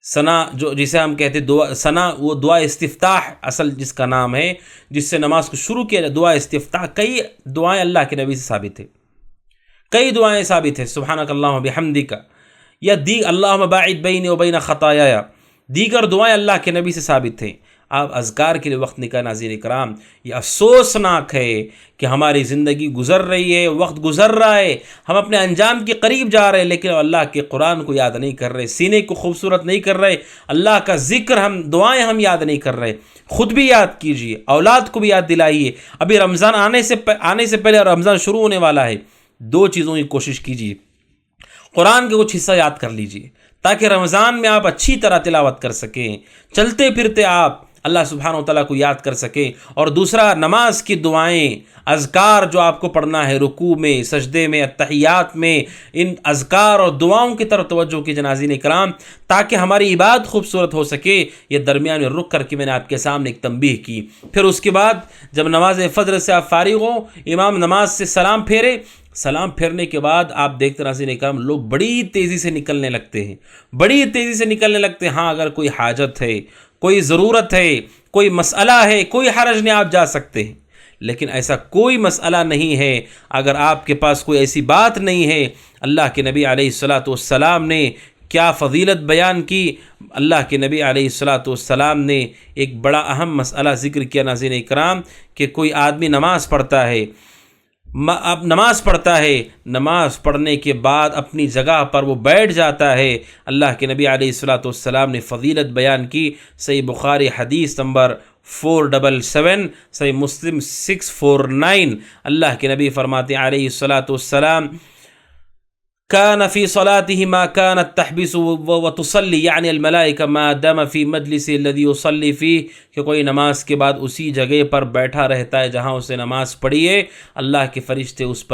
Speaker 1: ثنا جو جسے ہم کہتے ہیں دعا ثنا، وہ دعا استفتاح اصل جس کا نام ہے، جس سے نماز کو شروع کیا جائے، دعا استفتاح۔ کئی دعائیں اللہ کے نبی سے ثابت ہے، کئی دعائیں ثابت ہیں، سبحانک اللہم بحمدک، یا اللہم باعد بینی و بین خطایایا، دیگر دعائیں اللہ کے نبی سے ثابت ہیں۔ آپ اذکار کے لیے وقت نکالیں۔ ناظرین کرام، یہ افسوسناک ہے کہ ہماری زندگی گزر رہی ہے، وقت گزر رہا ہے، ہم اپنے انجام کے قریب جا رہے ہیں، لیکن اللہ کے قرآن کو یاد نہیں کر رہے، سینے کو خوبصورت نہیں کر رہے، اللہ کا ذکر، ہم دعائیں ہم یاد نہیں کر رہے۔ خود بھی یاد کیجئے، اولاد کو بھی یاد دلائیے۔ ابھی رمضان آنے سے پہلے، رمضان شروع ہونے والا ہے، 2 چیزوں کی کوشش کیجیے۔ قرآن کے کچھ حصہ یاد کر لیجئے تاکہ رمضان میں آپ اچھی طرح تلاوت کر سکیں، چلتے پھرتے آپ اللہ سبحانہ و تعالیٰ کو یاد کر سکیں۔ اور دوسرا، نماز کی دعائیں، اذکار جو آپ کو پڑھنا ہے، رکوع میں، سجدے میں، اتحیات میں، ان اذکار اور دعاؤں کی طرف توجہ کی ناظرین کرام، تاکہ ہماری عبادت خوبصورت ہو سکے۔ یہ درمیان میں رک کر کے میں نے آپ کے سامنے ایک تنبیہ کی۔ پھر اس کے بعد جب نماز فجر سے آپ فارغ ہوں، امام نماز سے سلام پھیرے، سلام پھیرنے کے بعد آپ دیکھتے ناظرین کرام لوگ بڑی تیزی سے نکلنے لگتے ہیں، بڑی تیزی سے نکلنے لگتے ہیں۔ ہاں، اگر کوئی حاجت ہے، کوئی ضرورت ہے، کوئی مسئلہ ہے، کوئی حرج نہیں، آپ جا سکتے ہیں، لیکن ایسا کوئی مسئلہ نہیں ہے اگر آپ کے پاس کوئی ایسی بات نہیں ہے۔ اللہ کے نبی علیہ الصلاۃ نے کیا فضیلت بیان کی۔ اللہ کے نبی علیہ الصلاۃ نے ایک بڑا اہم مسئلہ ذکر کیا ناظرین کرام کہ کوئی آدمی نماز پڑھتا ہے، نماز پڑھنے کے بعد اپنی جگہ پر وہ بیٹھ جاتا ہے۔ اللہ کے نبی علیہ الصلاۃ نے فضیلت بیان کی۔ صحیح بخاری حدیث نمبر 477، صحیح مسلم 649۔ اللہ کے نبی فرماتے ہیں علیہ الصلاۃ كان في صلاته ما كانت تحبس وتصلي، يعني الملائكة ما دام في مجلس الذي يصلي فيه، کہ کوئی نماز کے بعد اسی جگہ پر بیٹھا رہتا ہے جہاں اسے نماز پڑھی ہے، اللہ کے فرشتے اس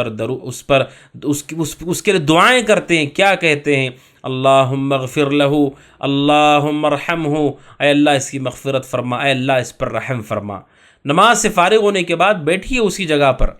Speaker 1: کے لیے دعائیں کرتے ہیں۔ کیا کہتے ہیں؟ اللہم اغفر له، اللہم ارحمہ، اے اللہ اس کی مغفرت فرما، اے اللہ اس پر رحم فرما۔ نماز سے فارغ ہونے کے بعد بیٹھیے اسی جگہ پر،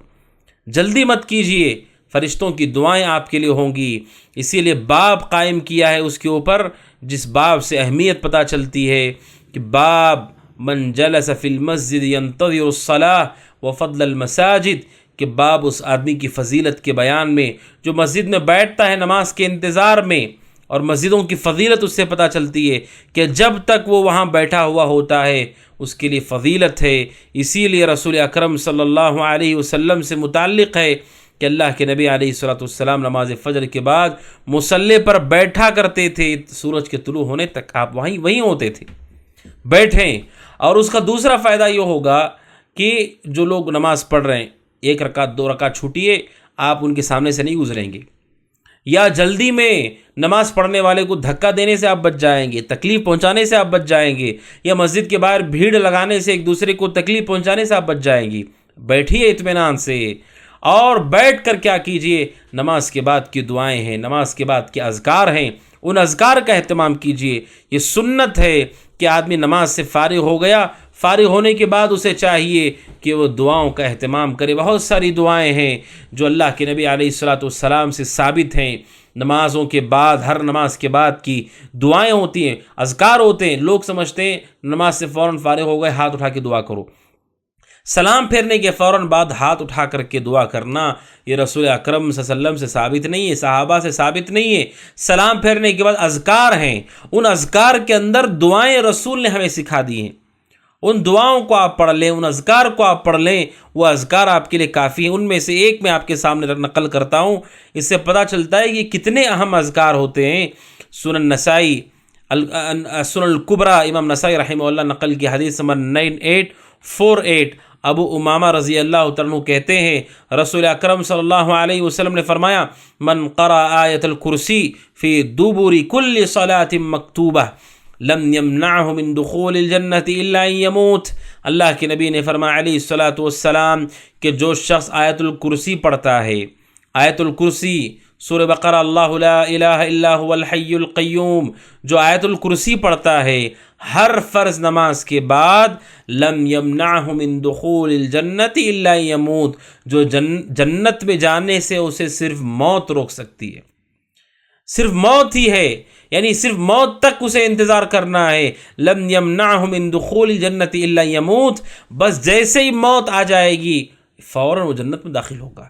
Speaker 1: جلدی مت کیجیے، فرشتوں کی دعائیں آپ کے لیے ہوں گی۔ اسی لیے باب قائم کیا ہے اس کے اوپر، جس باب سے اہمیت پتہ چلتی ہے کہ باب من جلس فی المسجد ینتظر الصلاة وفضل المساجد، کہ باب اس آدمی کی فضیلت کے بیان میں جو مسجد میں بیٹھتا ہے نماز کے انتظار میں، اور مسجدوں کی فضیلت اس سے پتہ چلتی ہے کہ جب تک وہ وہاں بیٹھا ہوا ہوتا ہے اس کے لیے فضیلت ہے۔ اسی لیے رسول اکرم صلی اللہ علیہ وسلم سے متعلق ہے کہ اللہ کے نبی علیہ الصلاۃ نماز فجر کے بعد مصلی پر بیٹھا کرتے تھے، سورج کے طلوع ہونے تک آپ وہیں ہوتے تھے، بیٹھیں۔ اور اس کا دوسرا فائدہ یہ ہوگا کہ جو لوگ نماز پڑھ رہے ہیں، 1 رکعت 2 رکعت چھوٹیے، آپ ان کے سامنے سے نہیں گزریں گے، یا جلدی میں نماز پڑھنے والے کو دھکا دینے سے آپ بچ جائیں گے، تکلیف پہنچانے سے آپ بچ جائیں گے، یا مسجد کے باہر بھیڑ لگانے سے ایک دوسرے کو تکلیف پہنچانے سے آپ بچ جائیں گی۔ بیٹھیے اطمینان سے، اور بیٹھ کر کیا کیجئے؟ نماز کے بعد کی دعائیں ہیں، نماز کے بعد کے اذکار ہیں، ان اذکار کا اہتمام کیجئے۔ یہ سنت ہے کہ آدمی نماز سے فارغ ہو گیا، فارغ ہونے کے بعد اسے چاہیے کہ وہ دعاؤں کا اہتمام کرے۔ بہت ساری دعائیں ہیں جو اللہ کے نبی علیہ الصلاۃ سے ثابت ہیں۔ نمازوں کے بعد، ہر نماز کے بعد کی دعائیں ہوتی ہیں، اذکار ہوتے ہیں۔ لوگ سمجھتے ہیں نماز سے فوراً فارغ ہو گئے ہاتھ اٹھا کے دعا کرو، سلام پھیرنے کے فوراً بعد ہاتھ اٹھا کر کے دعا کرنا یہ رسول اکرم صلی اللہ علیہ وسلم سے ثابت نہیں ہے، صحابہ سے ثابت نہیں ہے۔ سلام پھیرنے کے بعد اذکار ہیں، ان اذکار کے اندر دعائیں رسول نے ہمیں سکھا دی ہیں، ان دعاؤں کو آپ پڑھ لیں، ان اذکار کو آپ پڑھ لیں، وہ اذکار آپ کے لیے کافی ہیں۔ ان میں سے ایک میں آپ کے سامنے نقل کرتا ہوں، اس سے پتہ چلتا ہے کہ کتنے اہم اذکار ہوتے ہیں۔ سنن نسائی، سنن الکبریٰ، امام نسائی رحمہ اللہ نقل کی حدیث نمبر 9848، ابو امامہ رضی اللہ عنہ کہتے ہیں رسول اکرم صلی اللہ علیہ وسلم نے فرمایا، من قرأ آیت الکرسی فی دبر کل صلاۃ مکتوبہ لم یمنعہ من دخول الجنۃ الا ان یموت۔ اللہ کے نبی نے فرمایا علیہ الصلاۃ کہ جو شخص آیت الکرسی پڑھتا ہے، آیت الکرسی سورہ بقرہ اللہ لا الہ الا هو الحی القیوم، جو آیت الکرسی پڑھتا ہے ہر فرض نماز کے بعد، لم یمنعہ من دخول الجنت الا یموت، جو جنت میں جانے سے اسے صرف موت روک سکتی ہے، صرف موت ہی ہے، یعنی صرف موت تک اسے انتظار کرنا ہے۔ لم یمنعہ من دخول الجنت الا یموت، بس جیسے ہی موت آ جائے گی فوراً وہ جنت میں داخل ہوگا۔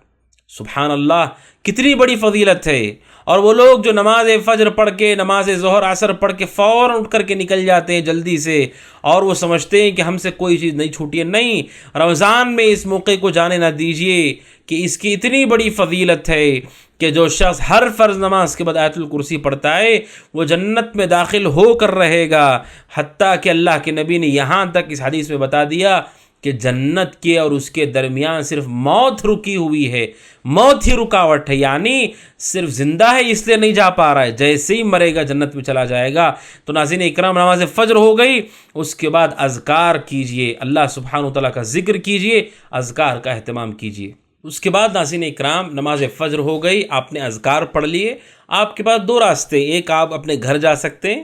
Speaker 1: سبحان اللہ، کتنی بڑی فضیلت ہے۔ اور وہ لوگ جو نماز فجر پڑھ کے نماز ظہر عصر پڑھ کے فوراً اٹھ کر کے نکل جاتے ہیں جلدی سے، اور وہ سمجھتے ہیں کہ ہم سے کوئی چیز نہیں چھوٹی ہے، نہیں، رمضان میں اس موقع کو جانے نہ دیجیے کہ اس کی اتنی بڑی فضیلت ہے کہ جو شخص ہر فرض نماز کے بعد آیت الکرسی پڑھتا ہے وہ جنت میں داخل ہو کر رہے گا، حتیٰ کہ اللہ کے نبی نے یہاں تک اس حدیث میں بتا دیا کہ جنت کے اور اس کے درمیان صرف موت رکی ہوئی ہے، موت ہی رکاوٹ ہے، یعنی صرف زندہ ہے اس لیے نہیں جا پا رہا ہے، جیسے ہی مرے گا جنت میں چلا جائے گا۔ تو ناظرین اکرام، نماز فجر ہو گئی، اس کے بعد اذکار کیجئے، اللہ سبحانہ و تعالیٰ کا ذکر کیجئے، اذکار کا اہتمام کیجئے۔ اس کے بعد ناظرین اکرام، نماز فجر ہو گئی، آپ نے اذکار پڑھ لیے، آپ کے پاس دو راستے، ایک آپ اپنے گھر جا سکتے ہیں،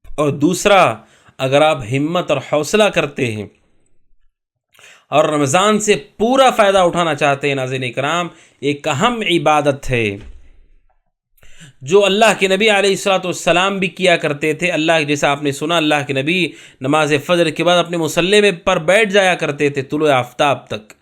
Speaker 1: اور دوسرا اگر آپ ہمت اور حوصلہ کرتے ہیں اور رمضان سے پورا فائدہ اٹھانا چاہتے ہیں، ناظرین اکرام، ایک اہم عبادت ہے جو اللہ کے نبی علیہ الصلوۃ والسلام بھی کیا کرتے تھے۔ اللہ، جیسا آپ نے سنا، اللہ کے نبی نماز فجر کے بعد اپنے مصلی میں پر بیٹھ جایا کرتے تھے طلوع آفتاب تک۔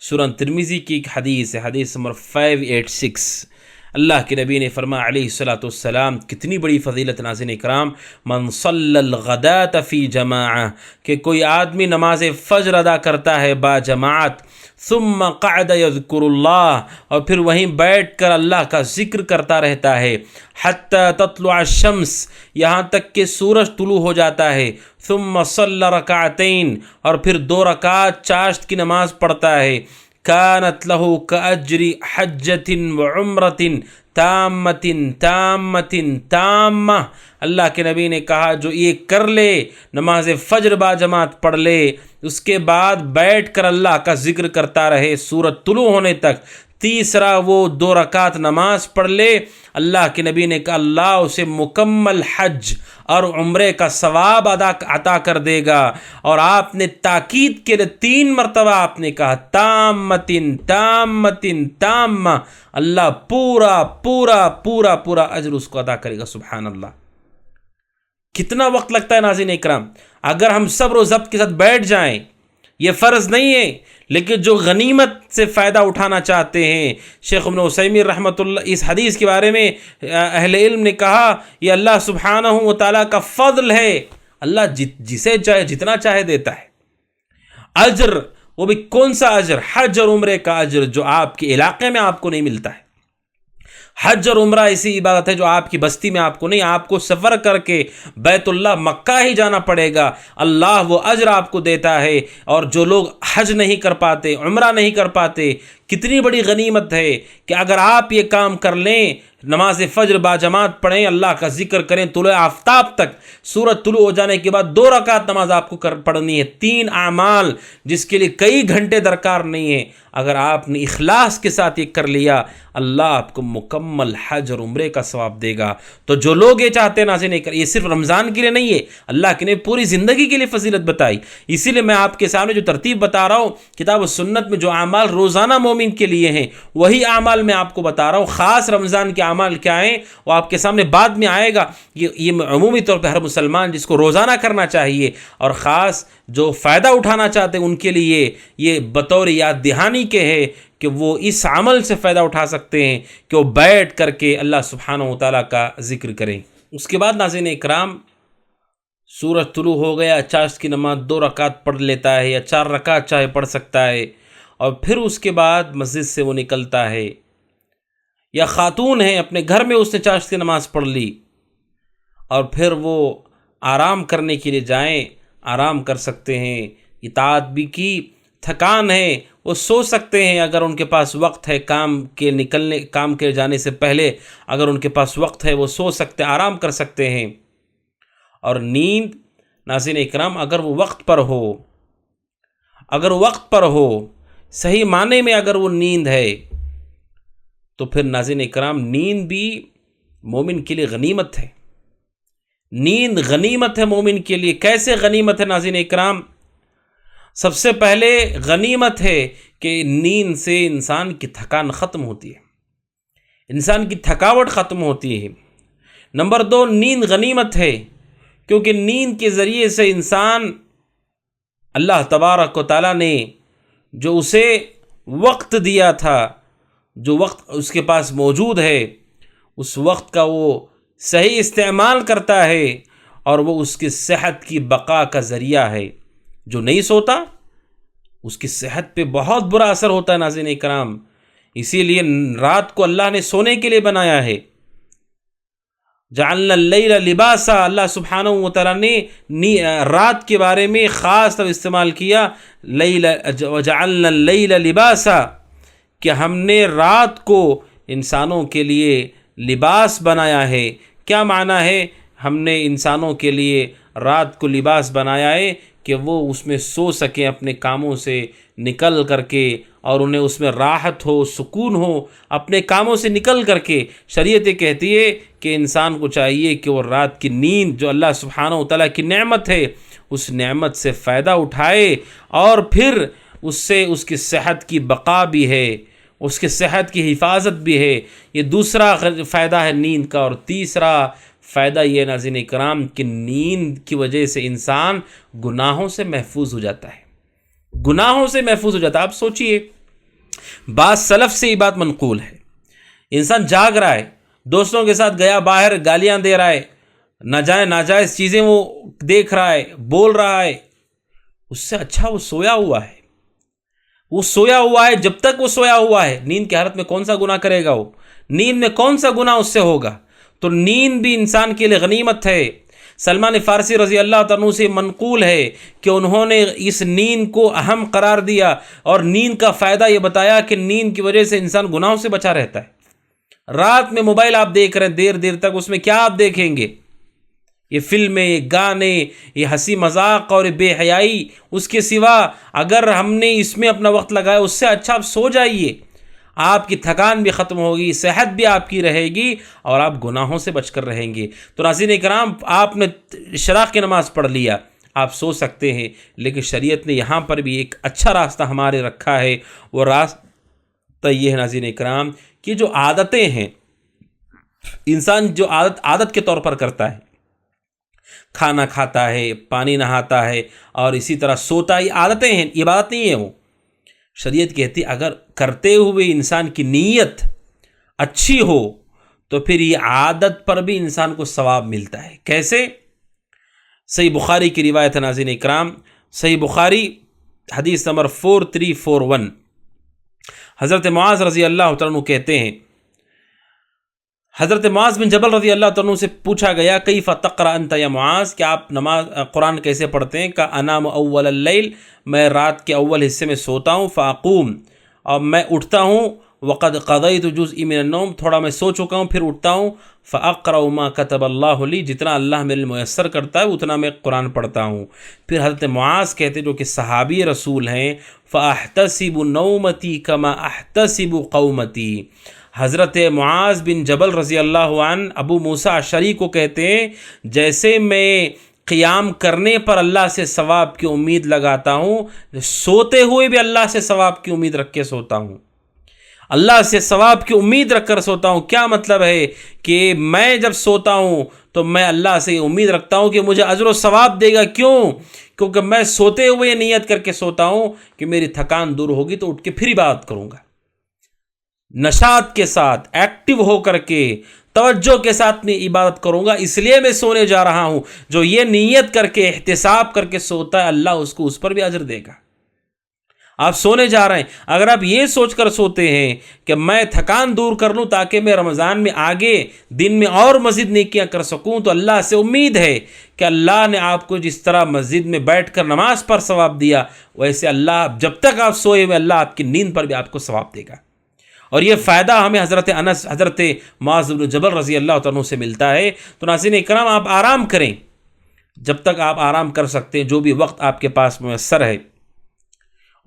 Speaker 1: سنن ترمذی کی ایک حدیث ہے، حدیث نمبر 586، اللہ کے نبی نے فرمایا علیہ الصلوۃ والسلام، کتنی بڑی فضیلت ناظرین اکرام، من صلی الغداۃ فی جماعہ، کہ کوئی آدمی نماز فجر ادا کرتا ہے با جماعت، ثم قعد یذکر اللہ، اور پھر وہیں بیٹھ کر اللہ کا ذکر کرتا رہتا ہے، حتی تطلع الشمس، یہاں تک کہ سورج طلوع ہو جاتا ہے، ثم صلی رکعتین، اور پھر 2 رکعت چاشت کی نماز پڑھتا ہے، کانت لہ کاجر حجۃ وعمرۃ تامۃ تامۃ تامہ، اللہ کے نبی نے کہا جو یہ کر لے، نماز فجر با جماعت پڑھ لے، اس کے بعد بیٹھ کر اللہ کا ذکر کرتا رہے سورج طلوع ہونے تک، تیسرا وہ 2 رکعت نماز پڑھ لے، اللہ کے نبی نے کہا اللہ اسے مکمل حج اور عمرے کا ثواب عطا کر دے گا۔ اور آپ نے تاکید کے لیے 3 مرتبہ آپ نے کہا تامتن تامتن تامہ، اللہ پورا پورا پورا پورا اجر اس کو ادا کرے گا۔ سبحان اللہ، کتنا وقت لگتا ہے ناظرین اکرام، اگر ہم صبر و ضبط کے ساتھ بیٹھ جائیں، یہ فرض نہیں ہے، لیکن جو غنیمت سے فائدہ اٹھانا چاہتے ہیں، شیخ ابن عثیمین رحمۃ اللہ اس حدیث کے بارے میں اہل علم نے کہا یہ اللہ سبحانہ و تعالیٰ کا فضل ہے، اللہ جسے چاہے جتنا چاہے دیتا ہے۔ اجر، وہ بھی کون سا اجر؟ حج اور عمرے کا اجر جو آپ کے علاقے میں آپ کو نہیں ملتا ہے۔ حج اور عمرہ ایسی عبادت ہے جو آپ کی بستی میں آپ کو نہیں، آپ کو سفر کر کے بیت اللہ مکہ ہی جانا پڑے گا، اللہ وہ اجر آپ کو دیتا ہے۔ اور جو لوگ حج نہیں کر پاتے، عمرہ نہیں کر پاتے، کتنی بڑی غنیمت ہے کہ اگر آپ یہ کام کر لیں، نماز فجر با جماعت پڑھیں، اللہ کا ذکر کریں طلوع آفتاب تک، سورج طلوع ہو جانے کے بعد 2 رکعت نماز آپ کو پڑھنی ہے، 3 اعمال جس کے لیے کئی گھنٹے درکار نہیں ہے، اگر آپ نے اخلاص کے ساتھ یہ کر لیا، اللہ آپ کو مکمل حج اور عمرے کا ثواب دے گا۔ تو جو لوگ یہ چاہتے ہیں ناظرین، یہ صرف رمضان کے لیے نہیں ہے، اللہ کے نے پوری زندگی کے لیے فضیلت بتائی، اسی لیے میں آپ کے سامنے جو ترتیب بتا رہا ہوں کتاب و سنت میں، جو اعمال روزانہ مومن کے لیے ہیں وہی اعمال میں آپ کو بتا رہا ہوں۔ خاص رمضان کے اعمال کیا ہیں وہ آپ کے سامنے بعد میں آئے گا، یہ عمومی طور پہ ہر مسلمان جس کو روزانہ کرنا چاہیے، اور خاص جو فائدہ اٹھانا چاہتے ہیں ان کے لیے یہ بطور یاد دہانی کے ہے کہ وہ اس عمل سے فائدہ اٹھا سکتے ہیں کہ وہ بیٹھ کر کے اللہ سبحانہ و تعالیٰ کا ذکر کریں۔ اس کے بعد ناظرین اکرام، سورج طلوع ہو گیا، چاشت کی نماز 2 رکعت پڑھ لیتا ہے یا 4 رکعت چاہے پڑھ سکتا ہے، اور پھر اس کے بعد مسجد سے وہ نکلتا ہے، یا خاتون ہے اپنے گھر میں اس نے چاشت کی نماز پڑھ لی، اور پھر وہ آرام کرنے کے لیے جائیں، آرام کر سکتے ہیں، اطاعت بھی کی، تھکان ہے وہ سو سکتے ہیں اگر ان کے پاس وقت ہے، کام کے جانے سے پہلے اگر ان کے پاس وقت ہے وہ سو سکتے، آرام کر سکتے ہیں۔ اور نیند ناظرین اکرام، اگر وہ وقت پر ہو، صحیح معنی میں اگر وہ نیند ہے، تو پھر ناظرین اکرام نیند بھی مومن کے لیے غنیمت ہے، نیند غنیمت ہے مومن کے لیے۔ کیسے غنیمت ہے ناظرین اکرام؟ سب سے پہلے غنیمت ہے کہ نیند سے انسان کی تھکان ختم ہوتی ہے، انسان کی تھکاوٹ ختم ہوتی ہے۔ نمبر 2، نیند غنیمت ہے کیونکہ نیند کے ذریعے سے انسان، اللہ تبارک و تعالیٰ نے جو اسے وقت دیا تھا، جو وقت اس کے پاس موجود ہے، اس وقت کا وہ صحیح استعمال کرتا ہے اور وہ اس کی صحت کی بقا کا ذریعہ ہے۔ جو نہیں سوتا اس کی صحت پہ بہت برا اثر ہوتا ہے ناظرین اکرام۔ اسی لیے رات کو اللہ نے سونے کے لیے بنایا ہے۔ جعلنا اللیل لباسا، اللہ سبحانہ و تعالیٰ نے رات کے بارے میں خاص طور استعمال کیا، وجعلنا اللیل لباسا، کہ ہم نے رات کو انسانوں کے لیے لباس بنایا ہے۔ کیا معنی ہے ہم نے انسانوں کے لیے رات کو لباس بنایا ہے؟ کہ وہ اس میں سو سکیں اپنے کاموں سے نکل کر کے، اور انہیں اس میں راحت ہو، سکون ہو اپنے کاموں سے نکل کر کے۔ شریعت کہتی ہے کہ انسان کو چاہیے کہ وہ رات کی نیند جو اللہ سبحانہ و تعالیٰ کی نعمت ہے اس نعمت سے فائدہ اٹھائے، اور پھر اس سے اس کی صحت کی بقا بھی ہے، اس کی صحت کی حفاظت بھی ہے۔ یہ دوسرا فائدہ ہے نیند کا۔ اور تیسرا فائدہ یہ ناظرین کرام کہ نیند کی وجہ سے انسان گناہوں سے محفوظ ہو جاتا ہے، گناہوں سے محفوظ ہو جاتا ہے۔ آپ سوچئے، بعض سلف سے یہ بات منقول ہے، انسان جاگ رہا ہے، دوستوں کے ساتھ گیا باہر، گالیاں دے رہا ہے، ناجائز چیزیں وہ دیکھ رہا ہے، بول رہا ہے، اس سے اچھا وہ سویا ہوا ہے۔ وہ سویا ہوا ہے، جب تک وہ سویا ہوا ہے نیند کی حالت میں کون سا گناہ کرے گا؟ وہ نیند میں کون سا گناہ اس سے ہوگا؟ تو نیند بھی انسان کے لیے غنیمت ہے۔ سلمان فارسی رضی اللہ عنہ سے منقول ہے کہ انہوں نے اس نیند کو اہم قرار دیا اور نیند کا فائدہ یہ بتایا کہ نیند کی وجہ سے انسان گناہوں سے بچا رہتا ہے۔ رات میں موبائل آپ دیکھ رہے ہیں دیر دیر تک، اس میں کیا آپ دیکھیں گے؟ یہ فلمیں، یہ گانے، یہ ہنسی مذاق اور بے حیائی۔ اس کے سوا اگر ہم نے اس میں اپنا وقت لگایا، اس سے اچھا آپ سو جائیے، آپ کی تھکان بھی ختم ہوگی، صحت بھی آپ کی رہے گی، اور آپ گناہوں سے بچ کر رہیں گے۔ تو ناظرین کرام، آپ نے اشراق کی نماز پڑھ لیا، آپ سو سکتے ہیں، لیکن شریعت نے یہاں پر بھی ایک اچھا راستہ ہمارے رکھا ہے۔ وہ راستہ یہ ہے ناظرین کرام کہ جو عادتیں ہیں، انسان جو عادت کے طور پر کرتا ہے، کھانا کھاتا ہے، پانی نہاتا ہے، اور اسی طرح سوتا، یہ عادتیں ہیں، عبادت نہیں ہے۔ وہ شریعت کہتی ہے اگر کرتے ہوئے انسان کی نیت اچھی ہو تو پھر یہ عادت پر بھی انسان کو ثواب ملتا ہے۔ کیسے؟ صحیح بخاری کی روایت ہے ناظرین اکرام، صحیح بخاری حدیث نمبر 4341، حضرت معاذ رضی اللہ عنہ کہتے ہیں، حضرت معاذ بن جبل رضی اللہ عنہ سے پوچھا گیا کیف تقرأ انت یا معاذ، کہ آپ قرآن کیسے پڑھتے ہیں؟ کہ انام اول اللیل، میں رات کے اول حصے میں سوتا ہوں، فاقوم، اور میں اٹھتا ہوں، وقد قضیت جزء من النوم، تھوڑا میں سو چکا ہوں، پھر اٹھتا ہوں، فاقرأ ما کتب اللہ لی، جتنا اللہ میرے لیے میسر کرتا ہے اتنا میں قرآن پڑھتا ہوں۔ پھر حضرت معاذ کہتے جو کہ صحابی رسول ہیں، فاحتسب نومتی کما احتسب قومتی، حضرت معاذ بن جبل رضی اللہ عنہ ابو موسیٰ اشعری کو کہتے ہیں جیسے میں قیام کرنے پر اللہ سے ثواب کی امید لگاتا ہوں، سوتے ہوئے بھی اللہ سے ثواب کی امید رکھ کے سوتا ہوں، اللہ سے ثواب کی امید رکھ کر سوتا ہوں۔ کیا مطلب ہے کہ میں جب سوتا ہوں تو میں اللہ سے امید رکھتا ہوں کہ مجھے اجر و ثواب دے گا۔ کیوں؟ کیونکہ میں سوتے ہوئے نیت کر کے سوتا ہوں کہ میری تھکان دور ہوگی تو اٹھ کے پھر عبادت کروں گا، نشاط کے ساتھ، ایکٹیو ہو کر کے، توجہ کے ساتھ میں عبادت کروں گا، اس لیے میں سونے جا رہا ہوں۔ جو یہ نیت کر کے احتساب کر کے سوتا ہے اللہ اس کو اس پر بھی اجر دے گا۔ آپ سونے جا رہے ہیں، اگر آپ یہ سوچ کر سوتے ہیں کہ میں تھکان دور کر لوں تاکہ میں رمضان میں آگے دن میں اور مزید نیکیاں کر سکوں، تو اللہ سے امید ہے کہ اللہ نے آپ کو جس طرح مسجد میں بیٹھ کر نماز پر ثواب دیا، ویسے اللہ جب تک آپ سوئے ہوئے اللہ آپ کی نیند پر بھی آپ کو ثواب دے گا۔ اور یہ فائدہ ہمیں حضرت معاذ بن جبل رضی اللہ عنہ سے ملتا ہے۔ تو ناظرین اکرام، آپ آرام کریں جب تک آپ آرام کر سکتے ہیں، جو بھی وقت آپ کے پاس میسر ہے،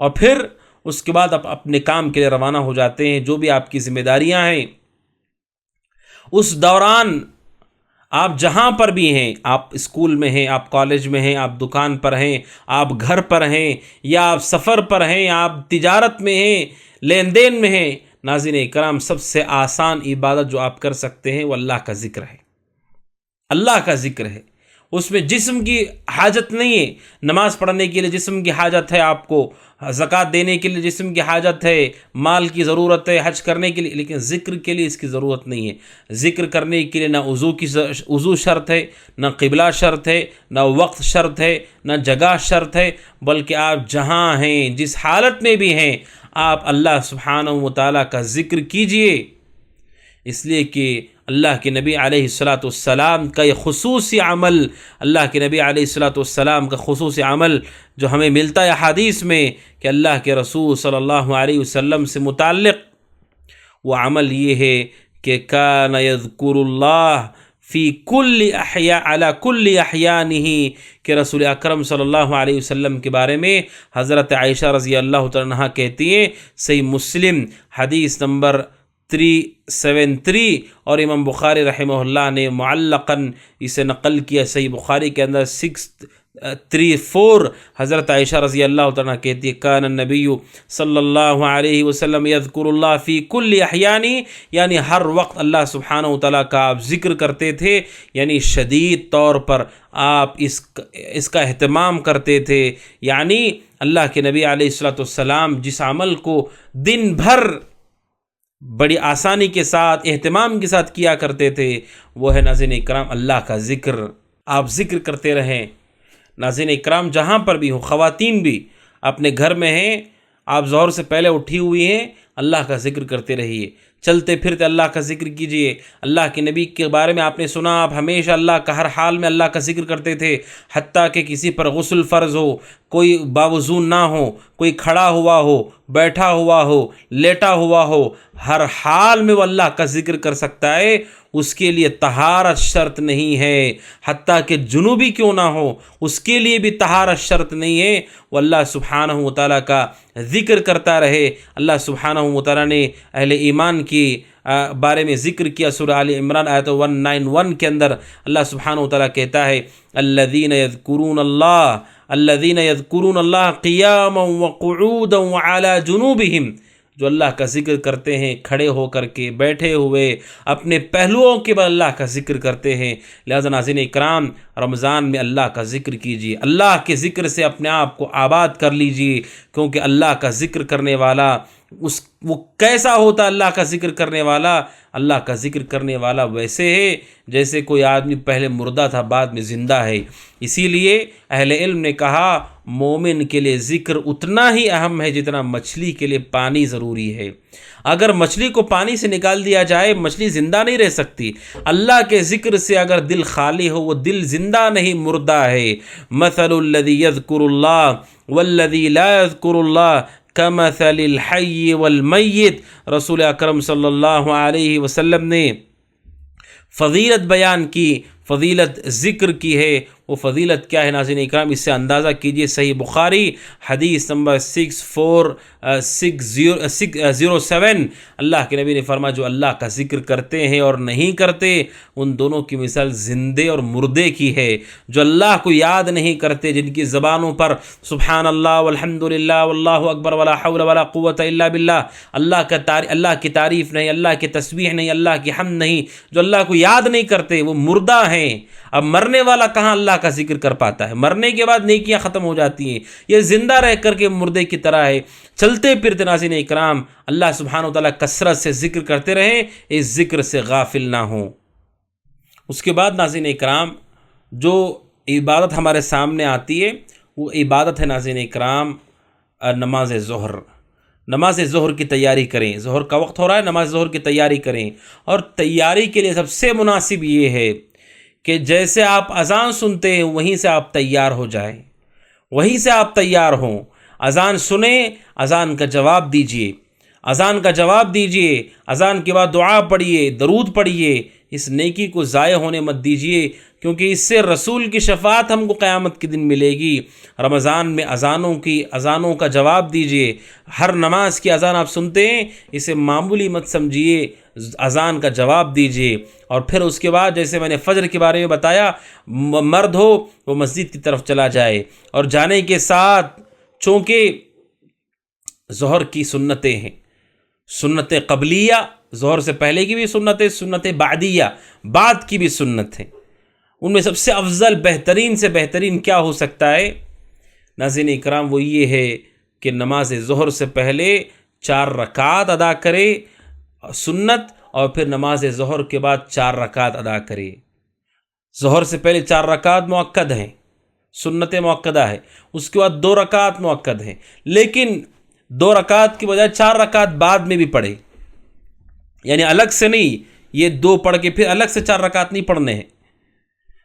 Speaker 1: اور پھر اس کے بعد آپ اپنے کام کے لیے روانہ ہو جاتے ہیں، جو بھی آپ کی ذمہ داریاں ہیں۔ اس دوران آپ جہاں پر بھی ہیں، آپ اسکول میں ہیں، آپ کالج میں ہیں، آپ دکان پر ہیں، آپ گھر پر ہیں، یا آپ سفر پر ہیں، آپ تجارت میں ہیں، لین دین میں ہیں، ناظرین کرام سب سے آسان عبادت جو آپ کر سکتے ہیں وہ اللہ کا ذکر ہے، اللہ کا ذکر ہے۔ اس میں جسم کی حاجت نہیں ہے، نماز پڑھنے کے لیے جسم کی حاجت ہے، آپ کو زکوٰۃ دینے کے لیے جسم کی حاجت ہے، مال کی ضرورت ہے، حج کرنے کے لیے، لیکن ذکر کے لیے اس کی ضرورت نہیں ہے۔ ذکر کرنے کے لیے نہ وضو شرط ہے، نہ قبلہ شرط ہے، نہ وقت شرط ہے، نہ جگہ شرط ہے، بلکہ آپ جہاں ہیں، جس حالت میں بھی ہیں، آپ اللہ سبحانہ و تعالیٰ کا ذکر کیجئے، اس لیے کہ اللہ کے نبی علیہ الصلاۃ والسلام کا یہ خصوصی عمل، اللہ کے نبی علیہ الصلاۃ والسلام کا خصوصی عمل جو ہمیں ملتا ہے حدیث میں کہ اللہ کے رسول صلی اللہ علیہ وسلم سے متعلق، وہ عمل یہ ہے کہ کان یذکر اللہ فی کل علی کل احیانہ، کہ رسول اکرم صلی اللہ علیہ وسلم کے بارے میں حضرت عائشہ رضی اللہ تعالیٰ عنہا کہتی ہیں، صحیح مسلم حدیث نمبر 373، اور امام بخاری رحمہ اللہ نے معلقاً اسے نقل کیا، صحیح بخاری کے اندر 634، حضرت عائشہ رضی اللہ تعالیٰ کہتی ہے کان النبی صلی اللہ علیہ وسلم یذکر اللہ فی کل احیانی، یعنی ہر وقت اللہ سبحانہ و تعالیٰ کا آپ ذکر کرتے تھے، یعنی شدید طور پر آپ اس کا اہتمام کرتے تھے۔ یعنی اللہ کے نبی علیہ الصلاۃ والسلام جس عمل کو دن بھر بڑی آسانی کے ساتھ، اہتمام کے ساتھ کیا کرتے تھے، وہ ہے ناظرین اکرام اللہ کا ذکر۔ آپ ذکر کرتے رہیں، ناظرین اکرام جہاں پر بھی ہوں، خواتین بھی اپنے گھر میں ہیں، آپ ظہر سے پہلے اٹھی ہوئی ہیں، اللہ کا ذکر کرتے رہیے، چلتے پھرتے اللہ کا ذکر کیجئے۔ اللہ کے نبی کے بارے میں آپ نے سنا، آپ ہمیشہ اللہ کا، ہر حال میں اللہ کا ذکر کرتے تھے، حتیٰ کہ کسی پر غسل فرض ہو، کوئی باوضو نہ ہو، کوئی کھڑا ہوا ہو، بیٹھا ہوا ہو، لیٹا ہوا ہو، ہر حال میں وہ اللہ کا ذکر کر سکتا ہے، اس کے لیے طہارت شرط نہیں ہے، حتیٰ کہ جنوبی کیوں نہ ہو اس کے لیے بھی طہارت شرط نہیں ہے، وہ اللہ سبحانہ و تعالیٰ کا ذکر کرتا رہے۔ اللہ سبحانہ و تعالیٰ نے اہل ایمان کی بارے میں ذکر کیا، سورہ آل عمران آیت 191 کے اندر اللہ سبحانہ و تعالیٰ کہتا ہے الذین یذکرون اللہ قیاما وقعودا وعلی جنوبہم، جو اللہ کا ذکر کرتے ہیں کھڑے ہو کر کے، بیٹھے ہوئے، اپنے پہلوؤں کے بل اللہ کا ذکر کرتے ہیں۔ لہذا ناظرین اکرام رمضان میں اللہ کا ذکر کیجیے، اللہ کے ذکر سے اپنے آپ کو آباد کر لیجیے، کیونکہ اللہ کا ذکر کرنے والا وہ کیسا ہوتا ہے؟ اللہ کا ذکر کرنے والا، اللہ کا ذکر کرنے والا ویسے ہے جیسے کوئی آدمی پہلے مردہ تھا بعد میں زندہ ہے۔ اسی لیے اہل علم نے کہا مومن کے لیے ذکر اتنا ہی اہم ہے جتنا مچھلی کے لیے پانی ضروری ہے۔ اگر مچھلی کو پانی سے نکال دیا جائے مچھلی زندہ نہیں رہ سکتی، اللہ کے ذکر سے اگر دل خالی ہو وہ دل زندہ نہیں مردہ ہے۔ مثل الذی یذکر اللہ والذی لا یذکر اللہ کمثل الحی والمیت، رسول اکرم صلی اللہ علیہ وسلم نے فضیلت بیان کی، فضیلت ذکر کی ہے۔ وہ فضیلت کیا ہے ناظرین اکرام؟ اس سے اندازہ کیجئے، صحیح بخاری حدیث نمبر 64607، اللہ کے نبی نے فرمایا جو اللہ کا ذکر کرتے ہیں اور نہیں کرتے ان دونوں کی مثال زندے اور مردے کی ہے۔ جو اللہ کو یاد نہیں کرتے، جن کی زبانوں پر سبحان اللہ والحمد للہ واللہ اکبر ولا حول ولا قوت الا باللہ، اللہ کی تعریف نہیں، اللہ کی تسبیح نہیں، اللہ کی حمد نہیں، جو اللہ کو یاد نہیں کرتے وہ مردہ ہیں۔ اب مرنے والا کہاں اللہ کا ذکر کر پاتا ہے؟ مرنے کے بعد نیکیاں ختم ہو جاتی ہیں، یہ زندہ رہ کر کے مردے کی طرح ہے۔ چلتے پھرتے ناظرین اکرام اللہ سبحانہ و تعالیٰ کثرت سے ذکر کرتے رہیں، اس ذکر سے غافل نہ ہوں۔ اس کے بعد ناظرین اکرام جو عبادت ہمارے سامنے آتی ہے وہ عبادت ہے ناظرین اکرام نماز ظہر۔ نماز ظہر کی تیاری کریں، ظہر کا وقت ہو رہا ہے، نماز ظہر کی تیاری کریں، اور تیاری کے لیے سب سے مناسب یہ ہے کہ جیسے آپ اذان سنتے ہیں وہیں سے آپ تیار ہو جائیں، وہیں سے آپ تیار ہوں۔ اذان سنیں، اذان کا جواب دیجئے، اذان کا جواب دیجئے، اذان کے بعد دعا پڑھیے، درود پڑھیے، اس نیکی کو ضائع ہونے مت دیجئے، کیونکہ اس سے رسول کی شفاعت ہم کو قیامت کے دن ملے گی۔ رمضان میں اذانوں کا جواب دیجئے، ہر نماز کی اذان آپ سنتے ہیں اسے معمولی مت سمجھیے، اذان کا جواب دیجئے۔ اور پھر اس کے بعد جیسے میں نے فجر کے بارے میں بتایا، مرد ہو وہ مسجد کی طرف چلا جائے، اور جانے کے ساتھ چونکہ ظہر کی سنتیں ہیں، سنت قبلیہ ظہر سے پہلے کی بھی سنت ہے، سنت بعدیہ بعد کی بھی سنت ہے، ان میں سب سے افضل بہترین سے بہترین کیا ہو سکتا ہے ناظرین اکرام؟ وہ یہ ہے کہ نماز ظہر سے پہلے 4 رکعت ادا کرے سنت، اور پھر نماز ظہر کے بعد 4 رکعت ادا کرے۔ ظہر سے پہلے 4 رکعت مؤکد ہیں، سنت مؤکدہ ہے، اس کے بعد 2 رکعت مؤکد ہیں، لیکن 2 رکعت کی بجائے 4 رکعت بعد میں بھی پڑھے، یعنی الگ سے نہیں، یہ 2 پڑھ کے پھر الگ سے 4 رکعت نہیں پڑھنے ہیں،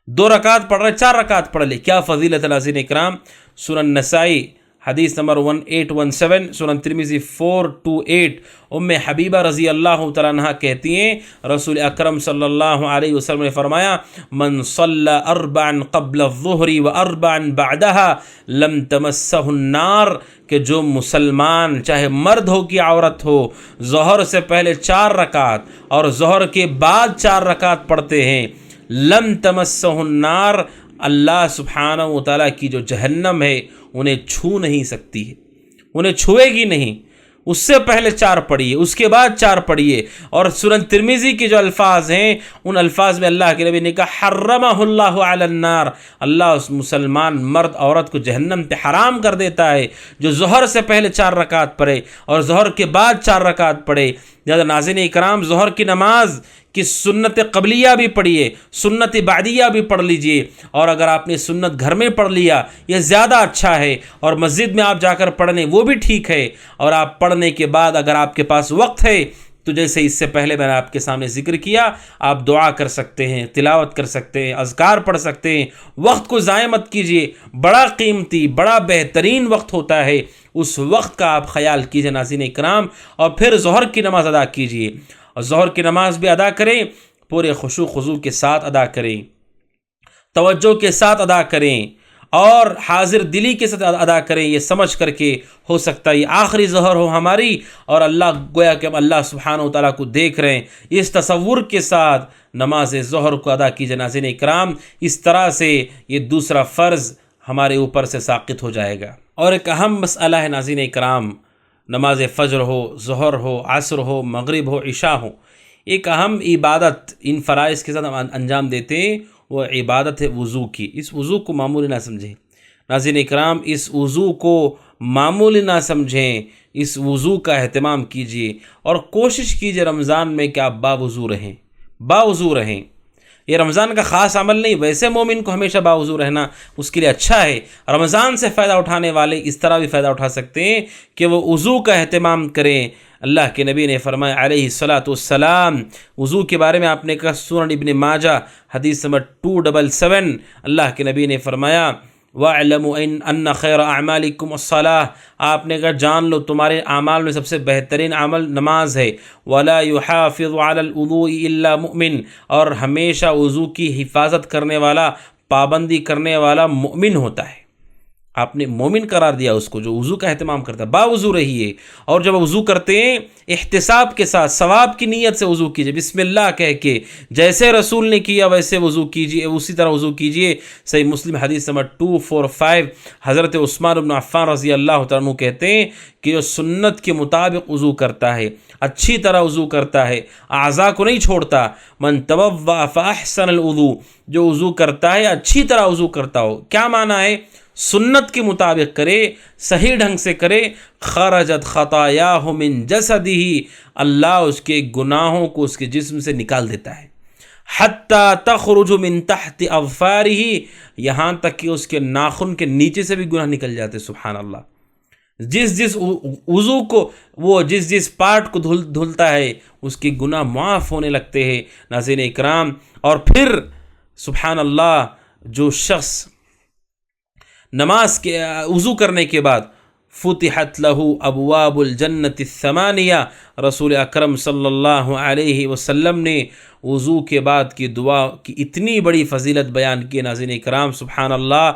Speaker 1: 2 رکعت پڑھ رہے 4 رکعت پڑھ لے۔ کیا فضیلت ہے ناظرین اکرام! سنن نسائی حدیث نمبر 1817، سنن ترمذی 428، ام حبیبہ رضی اللہ تعالیٰ عنہ کہتی ہیں رسول اکرم صلی اللہ علیہ وسلم نے فرمایا من صلی 4 قبل الظہر و4 بعدها لم تمسہ النار، کہ جو مسلمان چاہے مرد ہو کہ عورت ہو ظہر سے پہلے 4 رکعت اور ظہر کے بعد 4 رکعت پڑھتے ہیں، لم تمسہ النار، اللہ سبحانہ و تعالیٰ کی جو جہنم ہے انہیں چھو نہیں سکتی ہے، انہیں چھوئے گی نہیں۔ اس سے پہلے 4 پڑھیے، اس کے بعد 4 پڑھیے۔ اور سنن ترمذی کے جو الفاظ ہیں ان الفاظ میں اللہ کے نبی نے کہا حرمہ اللہ علی النار، اللہ اس مسلمان مرد عورت کو جہنم پہ حرام کر دیتا ہے جو ظہر سے پہلے 4 رکعت پڑھے اور ظہر کے بعد 4 رکعت پڑھے۔ لہٰذا ناظرین اکرام، ظہر کی نماز کی سنت قبلیہ بھی پڑھیے، سنت بعدیہ بھی پڑھ لیجئے، اور اگر آپ نے سنت گھر میں پڑھ لیا یہ زیادہ اچھا ہے، اور مسجد میں آپ جا کر پڑھنے وہ بھی ٹھیک ہے، اور آپ پڑھنے کے بعد اگر آپ کے پاس وقت ہے تو جیسے اس سے پہلے میں نے آپ کے سامنے ذکر کیا، آپ دعا کر سکتے ہیں، تلاوت کر سکتے ہیں، اذکار پڑھ سکتے ہیں۔ وقت کو ضائع مت کیجیے، بڑا قیمتی بڑا بہترین وقت ہوتا ہے، اس وقت کا آپ خیال کیجیے ناظرین اکرام، اور پھر ظہر کی نماز ادا کیجیے، اور ظہر کی نماز بھی ادا کریں، پورے خشوع خضوع کے ساتھ ادا کریں، توجہ کے ساتھ ادا کریں، اور حاضر دلی کے ساتھ ادا کریں، یہ سمجھ کر کے ہو سکتا ہے یہ آخری ظہر ہو ہماری، اور اللہ گویا کہ ہم اللہ سبحانہ و تعالیٰ کو دیکھ رہے ہیں، اس تصور کے ساتھ نماز ظہر کو ادا کیجیے ناظرین اکرام۔ اس طرح سے یہ دوسرا فرض ہمارے اوپر سے ساقط ہو جائے گا۔ اور ایک اہم مسئلہ ہے ناظرین اکرام، نماز فجر ہو، ظہر ہو، عصر ہو، مغرب ہو، عشاء ہو، ایک اہم عبادت ان فرائض کے ساتھ ہم انجام دیتے ہیں، وہ عبادت ہے وضو کی۔ اس وضو کو معمولی نہ سمجھیں ناظرین اکرام، اس وضو کو معمولی نہ سمجھیں، اس وضو کا اہتمام کیجیے، اور کوشش کیجیے رمضان میں کہ آپ باوضو رہیں، باوضو رہیں۔ یہ رمضان کا خاص عمل نہیں، ویسے مومن کو ہمیشہ باوضو رہنا اس کے لیے اچھا ہے۔ رمضان سے فائدہ اٹھانے والے اس طرح بھی فائدہ اٹھا سکتے ہیں کہ وہ وضو کا اہتمام کریں۔ اللہ کے نبی نے فرمایا علیہ الصلاۃ والسلام، وضو کے بارے میں آپ نے کہا سنن ابن ماجہ حدیث نمبر 277، اللہ کے نبی نے فرمایا وَاعْلَمُوا أَنَّ خَيْرَ أَعْمَالِكُمُ الصَّلَاةُ، آپ نے کہا جان لو تمہارے اعمال میں سب سے بہترین عمل نماز ہے، وَلَا يُحَافِظُ عَلَى الْوُضُوءِ إِلَّا مُؤْمِنٌ، اور ہمیشہ وضو کی حفاظت کرنے والا، پابندی کرنے والا مؤمن ہوتا ہے۔ آپ نے مومن قرار دیا اس کو جو وضو کا اہتمام کرتا ہے۔ باوضو رہیے، اور جب وضو کرتے ہیں احتساب کے ساتھ ثواب کی نیت سے وضو کیجیے، بسم اللہ کہہ کے، جیسے رسول نے کیا ویسے وضو کیجیے، اسی طرح وضو کیجیے۔ صحیح مسلم حدیث نمبر 245، حضرت عثمان بن عفان رضی اللہ تعالیٰ عنہ کہتے ہیں کہ جو سنت کے مطابق وضو کرتا ہے، اچھی طرح وضو کرتا ہے، اعضاء کو نہیں چھوڑتا، من توضأ فاحسن الوضوء، جو وضو کرتا ہے اچھی طرح وضو کرتا ہو، کیا معنی ہے؟ سنت کے مطابق کرے، صحیح ڈھنگ سے کرے، خرجت خطایاہ من جسدہ، اللہ اس کے گناہوں کو اس کے جسم سے نکال دیتا ہے، حتی تخرج من تحت اظفارہ، یہاں تک کہ اس کے ناخن کے نیچے سے بھی گناہ نکل جاتے۔ سبحان اللہ، جس وضو کو وہ جس پارٹ کو دھلتا ہے اس کے گناہ معاف ہونے لگتے ہیں ناظرین اکرام۔ اور پھر سبحان اللہ، جو شخص نماز کے وضو کرنے کے بعد فتحت لہو ابواب الجنت الثمانیہ، رسول اکرم صلی اللہ علیہ وسلم نے وضو کے بعد کی دعا کی اتنی بڑی فضیلت بیان کی ناظرین اکرام، سبحان اللہ۔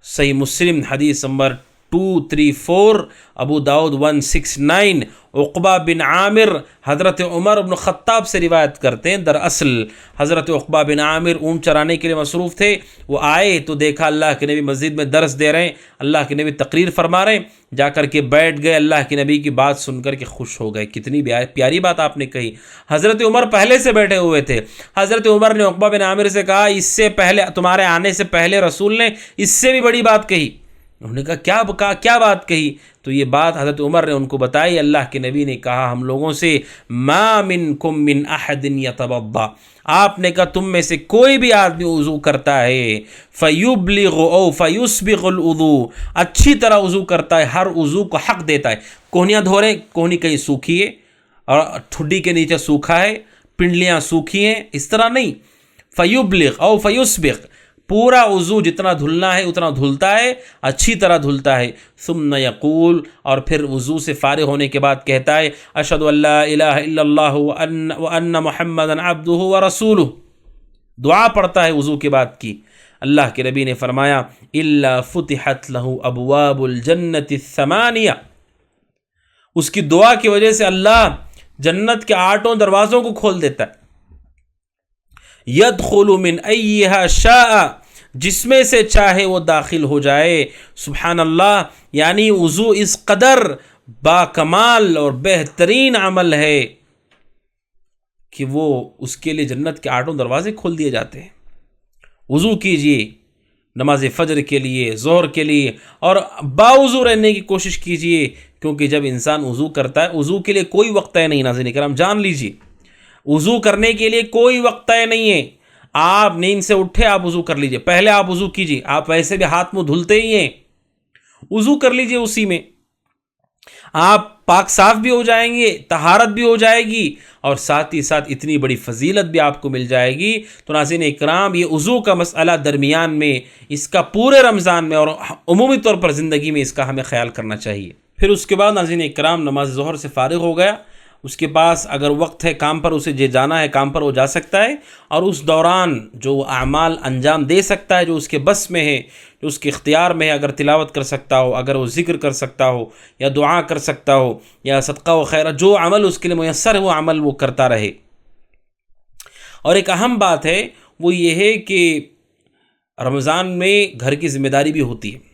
Speaker 1: صحیح مسلم حدیث نمبر 234, ابو داؤد 169. عقبہ بن عامر حضرت عمر بن خطاب سے روایت کرتے ہیں. دراصل حضرت عقبہ بن عامر اونٹ چرانے کے لیے مصروف تھے. وہ آئے تو دیکھا اللہ کے نبی مسجد میں درس دے رہے ہیں، اللہ کے نبی تقریر فرما رہے ہیں. جا کر کے بیٹھ گئے، اللہ کے نبی کی بات سن کر کے خوش ہو گئے. کتنی پیاری بات آپ نے کہی. حضرت عمر پہلے سے بیٹھے ہوئے تھے. حضرت عمر نے عقبہ بن عامر سے کہا اس سے پہلے، تمہارے آنے سے پہلے رسول نے اس سے بھی بڑی بات کہی. انہوں نے کہا کیا بات کہی؟ تو یہ بات حضرت عمر نے ان کو بتائی. اللہ کے نبی نے کہا ہم لوگوں سے ما منکم من احد یتوضا، آپ نے کہا تم میں سے کوئی بھی آدمی وضو کرتا ہے، فیبلغ او فیسبغ الوضو، اچھی طرح وضو کرتا ہے، ہر وضو کو حق دیتا ہے. کوہنیاں دھو رہے، کوہنی کہیں سوکھی ہے اور ٹھڈی کے نیچے سوکھا ہے، پنڈلیاں سوکھی ہیں، اس طرح نہیں. فیبلغ او فیسبغ، پورا وضو جتنا دھلنا ہے اتنا دھلتا ہے، اچھی طرح دھلتا ہے. ثم یقول، اور پھر وضو سے فارغ ہونے کے بعد کہتا ہے اشہد ان لا الہ الا اللہ وان محمدا عبدہ ورسولہ. دعا پڑھتا ہے وضو کے بعد کی. اللہ کے نبی نے فرمایا الا فتحت لہ ابواب الجنت الثمانیہ، اس کی دعا کی وجہ سے اللہ جنت کے 8 دروازوں کو کھول دیتا ہے. يدخل من ایہا شاء، جس میں سے چاہے وہ داخل ہو جائے. سبحان اللہ، یعنی وضو اس قدر با کمال اور بہترین عمل ہے کہ وہ اس کے لیے جنت کے 8 دروازے کھول دیے جاتے ہیں. وضو کیجئے نماز فجر کے لیے، ظہر کے لیے، اور باوضو رہنے کی کوشش کیجئے، کیونکہ جب انسان وضو کرتا ہے، وضو کے لیے کوئی وقت طے نہیں. ناظرین کرام جان لیجئے، وضو کرنے کے لیے کوئی وقت طے نہیں ہے. آپ نیند سے اٹھے آپ وضو کر لیجئے، پہلے آپ وضو کیجئے. آپ ویسے بھی ہاتھ منہ دھلتے ہی ہیں، وضو کر لیجئے، اسی میں آپ پاک صاف بھی ہو جائیں گے، طہارت بھی ہو جائے گی، اور ساتھ ہی ساتھ اتنی بڑی فضیلت بھی آپ کو مل جائے گی. تو ناظرین اکرام، یہ وضو کا مسئلہ درمیان میں، اس کا پورے رمضان میں اور عمومی طور پر زندگی میں اس کا ہمیں خیال کرنا چاہیے. پھر اس کے بعد ناظرین اکرام نماز ظہر سے فارغ ہو گیا، اس کے پاس اگر وقت ہے کام پر اسے جانا ہے، کام پر وہ جا سکتا ہے، اور اس دوران جو اعمال انجام دے سکتا ہے جو اس کے بس میں ہے، جو اس کے اختیار میں ہے، اگر تلاوت کر سکتا ہو، اگر وہ ذکر کر سکتا ہو، یا دعا کر سکتا ہو، یا صدقہ و خیرات، جو عمل اس کے لیے میسر ہے وہ عمل وہ کرتا رہے. اور ایک اہم بات ہے وہ یہ ہے کہ رمضان میں گھر کی ذمہ داری بھی ہوتی ہے.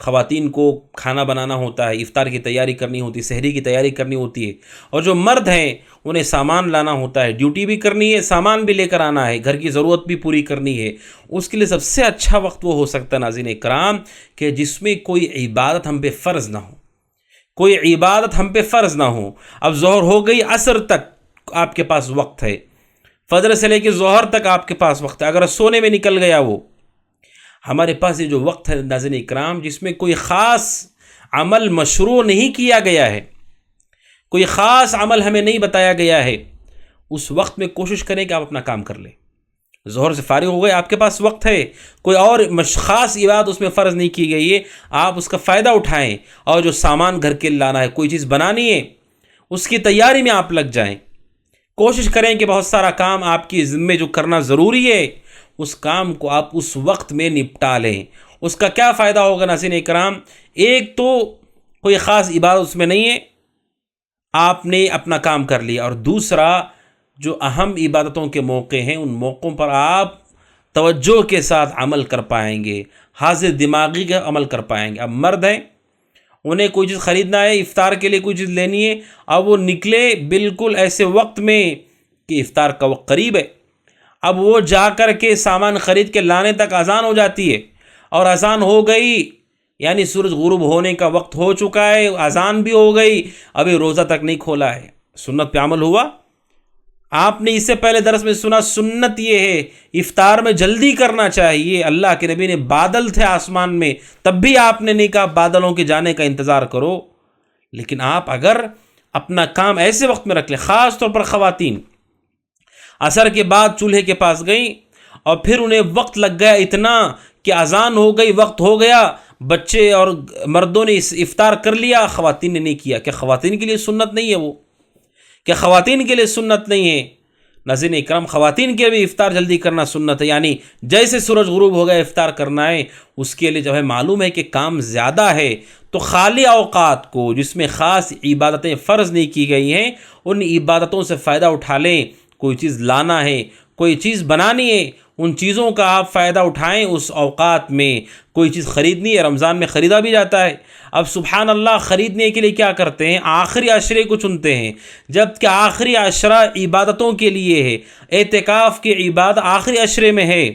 Speaker 1: خواتین کو کھانا بنانا ہوتا ہے، افطار کی تیاری کرنی ہوتی ہے، سحری کی تیاری کرنی ہوتی ہے، اور جو مرد ہیں انہیں سامان لانا ہوتا ہے، ڈیوٹی بھی کرنی ہے، سامان بھی لے کر آنا ہے، گھر کی ضرورت بھی پوری کرنی ہے. اس کے لیے سب سے اچھا وقت وہ ہو سکتا ہے ناظرین اکرام کہ جس میں کوئی عبادت ہم پہ فرض نہ ہو، کوئی عبادت ہم پہ فرض نہ ہو. اب ظہر ہو گئی، عصر تک آپ کے پاس وقت ہے، فجر سے لے کے ظہر تک آپ کے پاس وقت ہے. اگر سونے میں نکل گیا وہ، ہمارے پاس یہ جو وقت ہے ناظرین اکرام جس میں کوئی خاص عمل مشروع نہیں کیا گیا ہے، کوئی خاص عمل ہمیں نہیں بتایا گیا ہے، اس وقت میں کوشش کریں کہ آپ اپنا کام کر لیں. ظہر سے فارغ ہو گئے، آپ کے پاس وقت ہے، کوئی اور خاص عبادت اس میں فرض نہیں کی گئی ہے، آپ اس کا فائدہ اٹھائیں. اور جو سامان گھر کے لانا ہے، کوئی چیز بنانی ہے، اس کی تیاری میں آپ لگ جائیں. کوشش کریں کہ بہت سارا کام آپ کی ذمہ جو کرنا ضروری ہے اس کام کو آپ اس وقت میں نپٹا لیں. اس کا کیا فائدہ ہوگا ناظرین اکرام؟ ایک تو کوئی خاص عبادت اس میں نہیں ہے، آپ نے اپنا کام کر لیا، اور دوسرا جو اہم عبادتوں کے موقع ہیں ان موقعوں پر آپ توجہ کے ساتھ عمل کر پائیں گے، حاضر دماغی کا عمل کر پائیں گے. اب مرد ہیں، انہیں کوئی چیز خریدنا ہے، افطار کے لیے کوئی چیز لینی ہے، اب وہ نکلے بالکل ایسے وقت میں کہ افطار کا وقت قریب ہے. اب وہ جا کر کے سامان خرید کے لانے تک اذان ہو جاتی ہے، اور اذان ہو گئی یعنی سورج غروب ہونے کا وقت ہو چکا ہے، اذان بھی ہو گئی، ابھی روزہ تک نہیں کھولا ہے. سنت پہ عمل ہوا؟ آپ نے اس سے پہلے درس میں سنا سنت یہ ہے افطار میں جلدی کرنا چاہیے. اللہ کے نبی نے بادل تھے آسمان میں، تب بھی آپ نے نہیں کہا بادلوں کے جانے کا انتظار کرو. لیکن آپ اگر اپنا کام ایسے وقت میں رکھ لیں، خاص طور پر خواتین عصر کے بعد چولہے کے پاس گئیں اور پھر انہیں وقت لگ گیا اتنا کہ اذان ہو گئی، وقت ہو گیا، بچے اور مردوں نے افطار کر لیا، خواتین نے نہیں کیا. کہ خواتین کے لیے سنت نہیں ہے وہ؟ کہ خواتین کے لیے سنت نہیں ہے؟ ناظرین اکرام، خواتین کے بھی افطار جلدی کرنا سنت ہے، یعنی جیسے سورج غروب ہو گیا افطار کرنا ہے۔ اس کے لیے جب ہے معلوم ہے کہ کام زیادہ ہے تو خالی اوقات کو جس میں خاص عبادتیں فرض نہیں کی گئی ہیں ان عبادتوں سے فائدہ اٹھا لیں۔ کوئی چیز لانا ہے، کوئی چیز بنانی ہے، ان چیزوں کا آپ فائدہ اٹھائیں اس اوقات میں۔ کوئی چیز خریدنی ہے، رمضان میں خریدا بھی جاتا ہے۔ اب سبحان اللہ، خریدنے کے لیے کیا کرتے ہیں؟ آخری عشرے کو چنتے ہیں، جب کہ آخری عشرہ عبادتوں کے لیے ہے۔ اعتکاف کی عبادت آخری عشرے میں ہے۔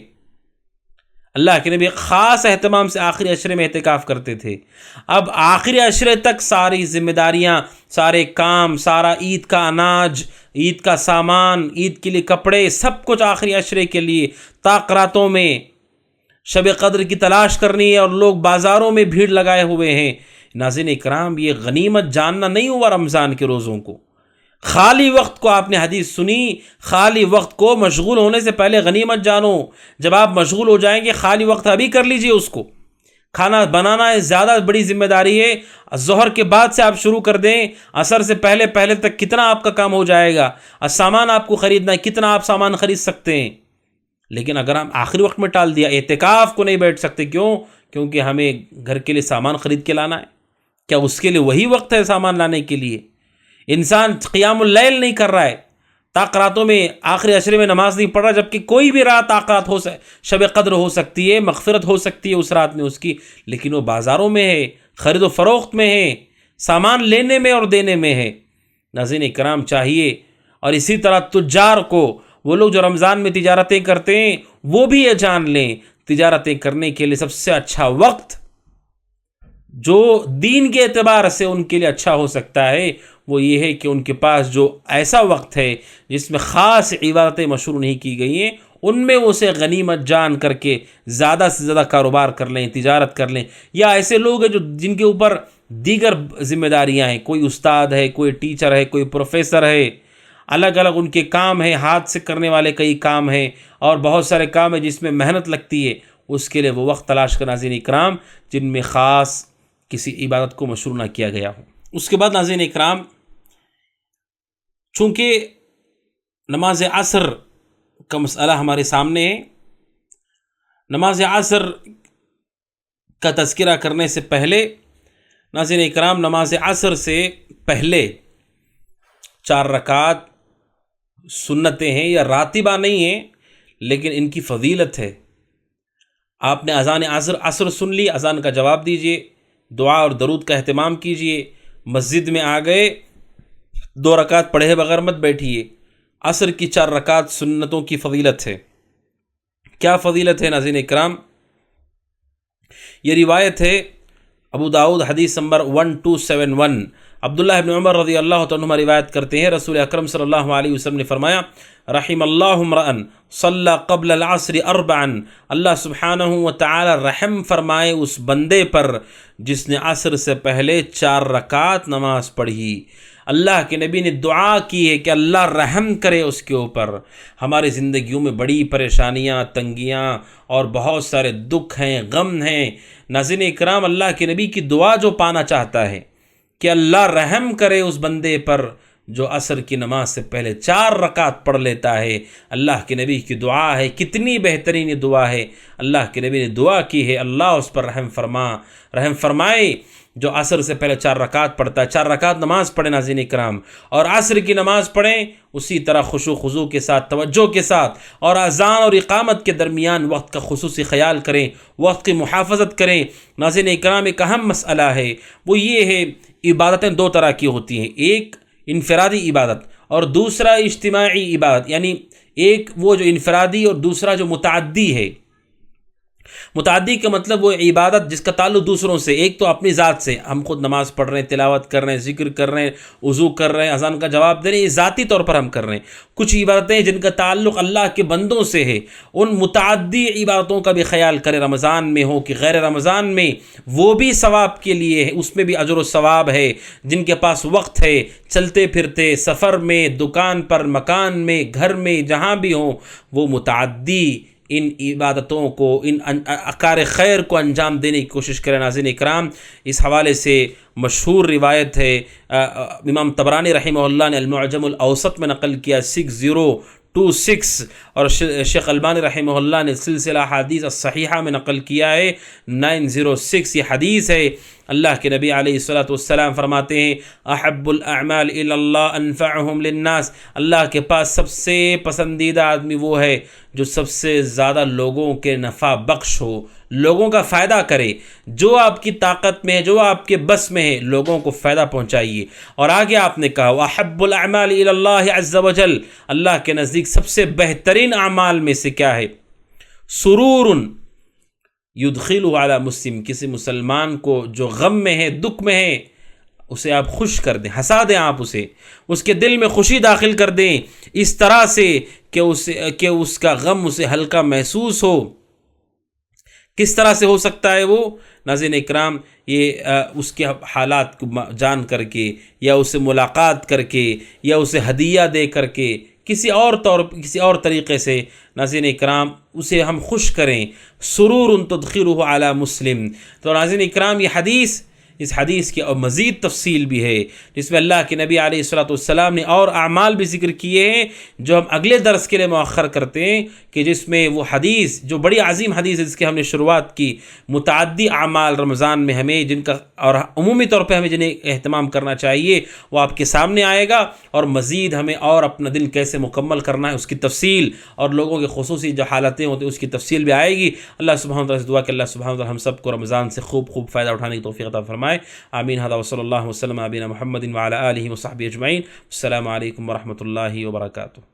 Speaker 1: اللہ کے نبی خاص اہتمام سے آخری عشرے میں اعتکاف کرتے تھے۔ اب آخری عشرے تک ساری ذمہ داریاں، سارے کام، سارا عید کا اناج، عید کا سامان، عید کے لیے کپڑے، سب کچھ آخری عشرے کے لیے۔ تاقراتوں میں شب قدر کی تلاش کرنی ہے اور لوگ بازاروں میں بھیڑ لگائے ہوئے ہیں۔ ناظرین اکرام، یہ غنیمت جاننا نہیں ہوا رمضان کے روزوں کو۔ خالی وقت کو آپ نے حدیث سنی، خالی وقت کو مشغول ہونے سے پہلے غنیمت جانو۔ جب آپ مشغول ہو جائیں گے، خالی وقت ابھی کر لیجئے اس کو۔ کھانا بنانا ہے، زیادہ بڑی ذمہ داری ہے، ظہر کے بعد سے آپ شروع کر دیں، عصر سے پہلے تک کتنا آپ کا کام ہو جائے گا۔ سامان آپ کو خریدنا ہے، کتنا آپ سامان خرید سکتے ہیں۔ لیکن اگر ہم آخری وقت میں ٹال دیا، اعتکاف کو نہیں بیٹھ سکتے، کیوں؟ کیونکہ ہمیں گھر کے لیے سامان خرید کے لانا ہے۔ کیا اس کے لیے وہی وقت ہے سامان لانے کے لیے؟ انسان قیام اللیل نہیں کر رہا ہے، تاقراتوں میں آخری عشرے میں نماز نہیں پڑھ رہا، جبکہ کوئی بھی رات تاقرات شب قدر ہو سکتی ہے، مغفرت ہو سکتی ہے اس رات میں اس کی، لیکن وہ بازاروں میں ہے، خرید و فروخت میں ہے، سامان لینے میں اور دینے میں ہے۔ ناظرین اکرام، چاہیے، اور اسی طرح تجار کو، وہ لوگ جو رمضان میں تجارتیں کرتے ہیں، وہ بھی یہ جان لیں تجارتیں کرنے کے لیے سب سے اچھا وقت جو دین کے اعتبار سے ان کے لیے اچھا ہو سکتا ہے وہ یہ ہے کہ ان کے پاس جو ایسا وقت ہے جس میں خاص عبادتیں مشروع نہیں کی گئی ہیں، ان میں وہ اسے غنیمت جان کر کے زیادہ سے زیادہ کاروبار کر لیں، تجارت کر لیں۔ یا ایسے لوگ ہیں جن کے اوپر دیگر ذمہ داریاں ہیں، کوئی استاد ہے، کوئی ٹیچر ہے، کوئی پروفیسر ہے، الگ الگ ان کے کام ہیں، ہاتھ سے کرنے والے کئی کام ہیں اور بہت سارے کام ہیں جس میں محنت لگتی ہے، اس کے لیے وہ وقت تلاش کرنا ناظرین اکرام جن میں خاص کسی عبادت کو مشروع نہ کیا گیا ہو۔ اس کے بعد ناظرین اکرام، چونکہ نماز عصر کا مسئلہ ہمارے سامنے ہے، نماز عصر کا تذکرہ کرنے سے پہلے ناظرین اکرام، نماز عصر سے پہلے 4 رکعت سنتیں ہیں، یا راتبہ نہیں ہیں لیکن ان کی فضیلت ہے۔ آپ نے اذان عصر سن لی، اذان کا جواب دیجئے، دعا اور درود کا اہتمام کیجئے، مسجد میں آ گئے، 2 رکعت پڑھے بغیر مت بیٹھیے۔ عصر کی 4 رکعت سنتوں کی فضیلت ہے۔ کیا فضیلت ہے ناظرین اکرام؟ یہ روایت ہے ابو داؤد، حدیث نمبر 1271۔ عبداللہ ابن عمر رضی اللہ عنہما روایت کرتے ہیں، رسول اکرم صلی اللہ علیہ وسلم نے فرمایا، رحم اللہ امرأن صلی قبل العصر 4، اللہ سبحانہ وتعالی رحم فرمائے اس بندے پر جس نے عصر سے پہلے 4 رکعت نماز پڑھی۔ اللہ کے نبی نے دعا کی ہے کہ اللہ رحم کرے اس کے اوپر۔ ہماری زندگیوں میں بڑی پریشانیاں، تنگیاں اور بہت سارے دکھ ہیں، غم ہیں۔ ناظرین اکرام، اللہ کے نبی کی دعا جو پانا چاہتا ہے کہ اللہ رحم کرے اس بندے پر جو عصر کی نماز سے پہلے 4 رکعت پڑھ لیتا ہے، اللہ کے نبی کی دعا ہے، کتنی بہترین یہ دعا ہے۔ اللہ کے نبی نے دعا کی ہے، اللہ اس پر رحم فرمائے جو عصر سے پہلے 4 رکعت پڑھتا ہے۔ 4 رکعت نماز پڑھیں ناظرین اکرام، اور عصر کی نماز پڑھیں اسی طرح خشوع خضوع کے ساتھ، توجہ کے ساتھ، اور اذان اور اقامت کے درمیان وقت کا خصوصی خیال کریں، وقت کی محافظت کریں۔ ناظرین اکرام، ایک اہم مسئلہ ہے، وہ یہ ہے عبادتیں 2 طرح کی ہوتی ہیں، ایک انفرادی عبادت اور دوسرا اجتماعی عبادت، یعنی ایک وہ جو انفرادی اور دوسرا جو متعدی ہے۔ متعدی کا مطلب وہ عبادت جس کا تعلق دوسروں سے، ایک تو اپنی ذات سے، ہم خود نماز پڑھ رہے ہیں، تلاوت کر رہے ہیں، ذکر کر رہے ہیں، وضو کر رہے ہیں، اذان کا جواب دے رہے ہیں، یہ ذاتی طور پر ہم کر رہے ہیں۔ کچھ عبادتیں جن کا تعلق اللہ کے بندوں سے ہے، ان متعدی عبادتوں کا بھی خیال کریں، رمضان میں ہو کہ غیر رمضان میں، وہ بھی ثواب کے لیے ہے، اس میں بھی اجر و ثواب ہے۔ جن کے پاس وقت ہے، چلتے پھرتے، سفر میں، دکان پر، مکان میں، گھر میں، جہاں بھی ہوں، وہ متعدی ان عبادتوں کو، ان اکار خیر کو انجام دینے کی کوشش کریں۔ ناظرین اکرام، اس حوالے سے مشہور روایت ہے، امام طبرانی رحمہ اللہ نے المعجم الاوسط میں نقل کیا، 906 اور شیخ البانی رحمہ اللہ نے سلسلہ حدیث الصحیحہ میں نقل کیا ہے 906 یہ حدیث ہے۔ اللہ کے نبی علیہ الصلوۃ والسلام فرماتے ہیں احب الاعمال الی اللہ انفعہم للناس، اللہ کے پاس سب سے پسندیدہ آدمی وہ ہے جو سب سے زیادہ لوگوں کے نفع بخش ہو، لوگوں کا فائدہ کرے، جو آپ کی طاقت میں ہے، جو آپ کے بس میں ہے، لوگوں کو فائدہ پہنچائیے۔ اور آگے آپ نے کہا وَأَحَبُّ الْأَعْمَالِ إِلَى اللَّهِ عَزَّ وَجَلَّ، اللہ کے نزدیک سب سے بہترین اعمال میں سے کیا ہے؟ سرور یدخلہ علی مسلم، کسی مسلمان کو جو غم میں ہے، دکھ میں ہے، اسے آپ خوش کر دیں، ہنسا دیں، آپ اسے اس کے دل میں خوشی داخل کر دیں اس طرح سے کہ اس کا غم اسے ہلکا محسوس ہو۔ کس طرح سے ہو سکتا ہے وہ؟ ناظرین اکرام، یہ اس کے حالات کو جان کر کے، یا اسے ملاقات کر کے، یا اسے ہدیہ دے کر کے، کسی اور طریقے سے ناظرین اکرام اسے ہم خوش کریں۔ سرور تدخلہ علی مسلم۔ تو ناظرین اکرام اس حدیث کی اور مزید تفصیل بھی ہے، جس میں اللہ کے نبی علیہ الصلوۃ والسلام نے اور اعمال بھی ذکر کیے ہیں جو ہم اگلے درس کے لیے مؤخر کرتے ہیں، کہ جس میں وہ حدیث جو بڑی عظیم حدیث ہے جس کی ہم نے شروعات کی، متعدی اعمال رمضان میں ہمیں جن کا اور عمومی طور پہ ہمیں جنہیں اہتمام کرنا چاہیے وہ آپ کے سامنے آئے گا، اور مزید ہمیں اور اپنا دل کیسے مکمل کرنا ہے اس کی تفصیل، اور لوگوں کے خصوصی جو حالتیں ہوتی ہیں اس کی تفصیل بھی آئے گی۔ اللہ سبحانہ وتعالیٰ سے دعا کہ اللہ سبحانہ وتعالیٰ ہم سب کو رمضان سے خوب فائدہ اٹھانے کی توفیق عطا فرمائے۔ آمین۔ ھذا وصلی اللہ وسلم علی نبینا محمد وعلی آلہ وصحبہ اجمعین۔ السلام علیکم ورحمۃ اللہ وبرکاتہ۔